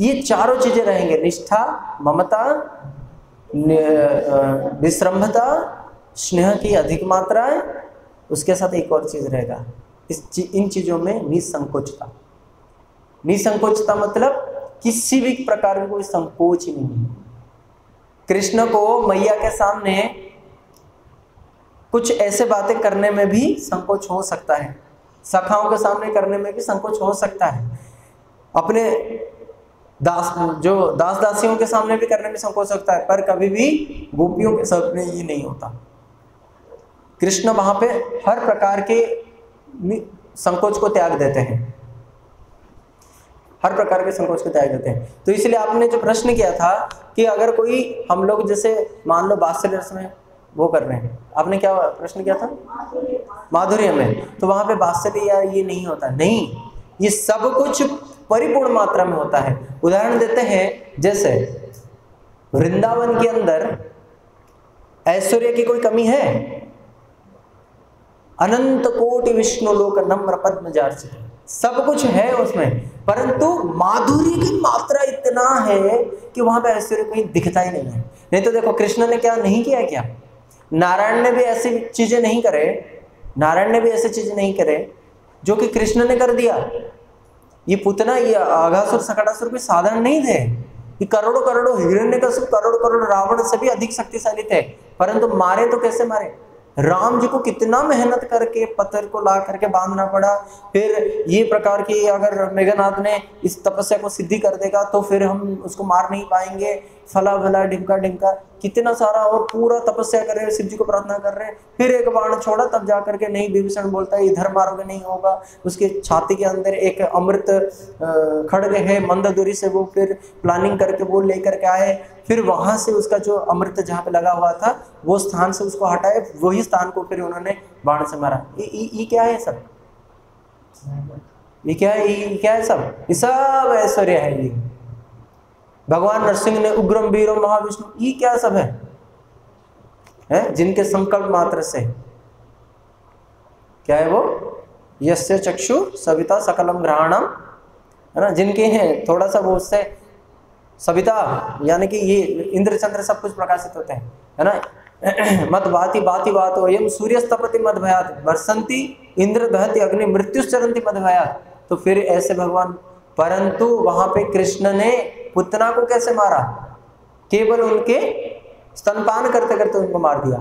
ये चारों चीजें रहेंगे, निष्ठा, ममता, विश्रम्भता, स्नेह की अधिक मात्रा है। उसके साथ एक और चीज रहेगा, इन चीजों में निसंकोचता। निसंकोचता मतलब किसी भी प्रकार का कोई संकोच ही नहीं है। कृष्ण को मैया के सामने कुछ ऐसे बातें करने में भी संकोच हो सकता है, सखाओं के सामने करने में भी संकोच हो सकता है, अपने दास दासियों के सामने भी करने में संकोच हो सकता है, पर कभी भी गोपियों के सामने ये नहीं होता। कृष्ण वहां पे हर प्रकार के संकोच को त्याग देते हैं, हर प्रकार के संकोच को त्याग देते हैं। तो इसलिए आपने जो प्रश्न किया था कि अगर कोई हम लोग जैसे मान लो वात्सल्य रस में वो कर रहे हैं, आपने क्या प्रश्न किया था, माधुर्य में, तो वहां पे वात्सल्य या ये नहीं होता, नहीं, ये सब कुछ परिपूर्ण मात्रा में होता है। उदाहरण देते हैं, जैसे वृंदावन के अंदर ऐश्वर्य की कोई कमी है, अनंत कोटि विष्णु लोक नम्र पद्म जार्चित, सब कुछ है उसमें, परंतु माधुर्य की मात्रा इतना है कि वहां पे ऐश्वर्य कहीं दिखता ही नहीं है। नहीं तो देखो कृष्ण ने क्या नहीं किया, क्या नारायण ने भी ऐसी चीजें नहीं करे, नारायण ने भी ऐसी चीजें नहीं करे जो कि कृष्ण ने कर दिया। ये पुतना, ये अघासुर सकटासुर कोई साधारण नहीं थे, ये करोड़ों करोड़ों हिरण्यकशिप, करोड़ करोड़ रावण से भी अधिक शक्तिशाली थे, परंतु मारे तो कैसे मारे, राम जी को कितना मेहनत करके पत्थर को ला करके बांधना पड़ा। फिर ये प्रकार की अगर मेघनाथ ने इस तपस्या को सिद्धि कर देगा तो फिर हम उसको मार नहीं पाएंगे, फला भला ढिमका ढिमका कितना सारा, और पूरा तपस्या कर रहे हैं, शिव जी को प्रार्थना कर रहे हैं, फिर एक बाण छोड़ा, तब जा करके नहीं, विभीषण बोलता है इधर मारोगे नहीं होगा, उसके छाती के अंदर एक अमृत खड्ग है, मंद दूरी से वो फिर प्लानिंग करके वो लेकर के आए, फिर वहां से उसका जो अमृत जहाँ पे लगा हुआ था वो स्थान से उसको हटाए, वही स्थान को फिर उन्होंने बाण से मारा। ये क्या है सब, ये क्या है, ये क्या है सब, ये सब ऐश्वर्य है। ये भगवान नरसिंह ने उग्रम वीरम महाविष्णु, ये क्या सब है जिनके संकल्प मात्र से क्या है वो, यस्य चक्षु सविता सकलम ग्रहणम, है ना, जिनके हैं थोड़ा सा वो उससे सविता यानी कि ये इंद्र चंद्र सब कुछ प्रकाशित होते हैं, है ना। मत बाति बाति बातो यम सूर्यस्तपति मद भयात वर्षंती इंद्र दहति अग्नि मृत्युश्चरंती मद भयात। तो फिर ऐसे भगवान, परंतु वहां पे कृष्ण ने पुतना को कैसे मारा, केवल उनके स्तनपान करते करते उनको मार दिया।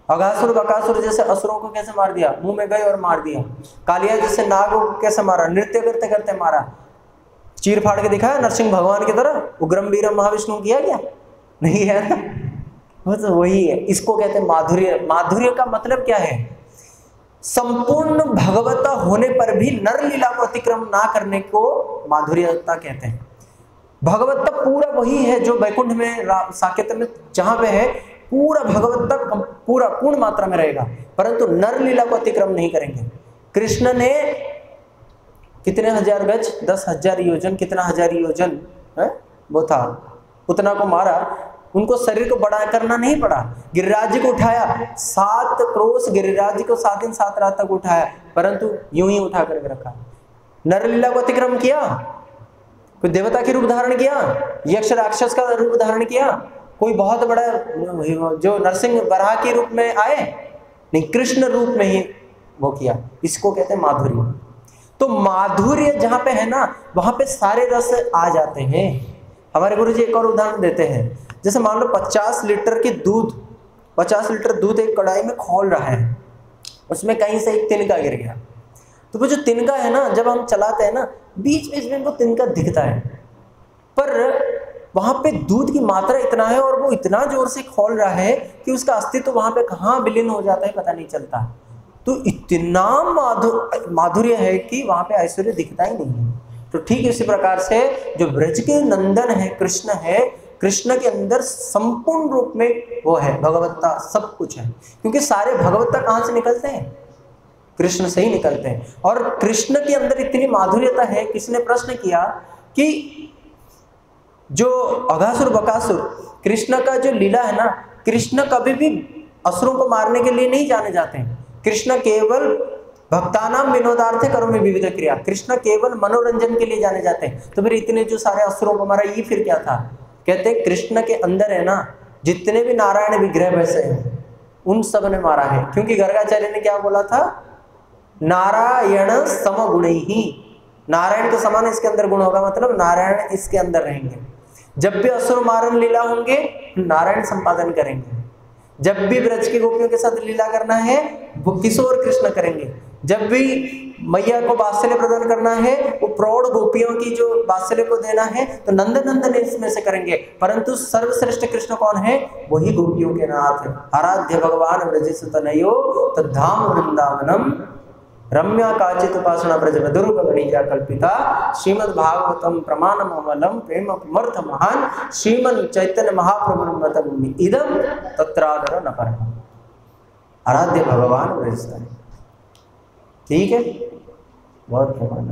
अघासुर बकासुर जैसे असुरों को कैसे मार दिया, मुंह में गए और मार दिया। कालिया जैसे नागों को कैसे मारा, नृत्य करते करते मारा। चीर फाड़ के दिखाया नरसिंह भगवान की तरह, उग्रम वीरम महाविष्णु किया क्या, नहीं है ना, वो तो वही है। इसको कहते हैं माधुर्य। माधुर्य का मतलब क्या है, संपूर्ण भगवता होने पर भी नर लीला को अतिक्रम ना करने को माधुर्यता कहते हैं। भगवत्ता पूरा वही है जो वैकुंठ में साकेत में जहां पे है, पूरा भगवत्ता पूरा पूर्ण मात्रा में रहेगा, परंतु नर लीला को अतिक्रम नहीं करेंगे। कृष्ण ने कितने हजार गज, 10,000 योजन, कितना हजार योजन है वो था, उतना को मारा। उनको शरीर को बड़ा करना नहीं पड़ा, गिरिराज जी को उठाया, 7 क्रोश गिरिराज जी को 7 दिन 7 रात तक उठाया, परंतु यूं ही उठा करके रखा। नर लीला को अतिक्रम किया, कोई देवता के रूप धारण किया, यक्ष राक्षस का रूप धारण किया, कोई बहुत बड़ा जो नरसिंह वराह के रूप में आए, नहीं, कृष्ण रूप में ही वो किया। इसको कहते हैं माधुर्य। तो माधुर्य जहां पे है ना, वहां पे सारे रस आ जाते हैं। हमारे गुरुजी एक और उदाहरण देते हैं, जैसे मान लो 50 लीटर की दूध, 50 लीटर दूध एक कढ़ाई में खोल रहा है, उसमें कहीं से एक तिनका गिर गया, तो वो जो तिनका है ना, जब हम चलाते हैं ना, बीच बीच में वो तिनका दिखता है, पर वहां पे दूध की मात्रा इतना है और वो इतना जोर से खोल रहा है कि उसका अस्तित्व वहां पे कहाँ विलीन हो जाता है पता नहीं चलता। तो इतना माधुर्य है कि वहां पे ऐश्वर्य दिखता ही नहीं है। तो ठीक इसी प्रकार से जो ब्रज के नंदन है कृष्ण है, कृष्ण के अंदर संपूर्ण रूप में वो है भगवत्ता, सब कुछ है, क्योंकि सारे भगवत्ता कहाँ से निकलते हैं, कृष्ण से ही निकलते हैं। और कृष्ण के अंदर इतनी माधुर्यता है, किसी ने प्रश्न किया कि जो अघासुर बकासुर कृष्ण का जो लीला है ना, कृष्ण कभी भी असुरों को मारने के लिए नहीं जाने जाते हैं। कृष्ण केवल भक्तानाम विनोदार्थे करोमि विविध क्रिया, कृष्ण केवल मनोरंजन के लिए जाने जाते हैं। तो फिर इतने जो सारे असुरों को मारा, ये फिर क्या था? कहते हैं कृष्ण के अंदर है ना जितने भी नारायण विग्रह वैसे हैं उन सब ने मारा है, क्योंकि गर्गाचार्य ने क्या बोला था? नारायण समगुणैहि, नारायण के समान इसके अंदर गुण होगा, मतलब नारायण इसके अंदर रहेंगे। जब भी असुर मारन लीला होंगे नारायण संपादन करेंगे, जब भी ब्रज की गोपियों के साथ लीला करना है वो किशोर कृष्ण करेंगे, जब भी मैया को वात्सल्य प्रदान करना है वो प्रौढ़ गोपियों की जो वात्सल्य को देना है तो नंद नंदन इसमें से करेंगे। परंतु सर्वश्रेष्ठ कृष्ण कौन है? वही गोपियों के नाथ है। आराध्य भगवान ब्रजसुतनयो तद्धाम वृंदावनम रम्या काचित उपासना ब्रज दुर्गणीजा कल्पिता श्रीमद् भागवतम प्रमाणम अमलम प्रेम समर्थ महान श्रीमन चैतन्य महाप्रभुमतम इदम तत्रादर न पर। आराध्य भगवान ब्रजसुतनय। ठीक है, बहुत प्रमाण।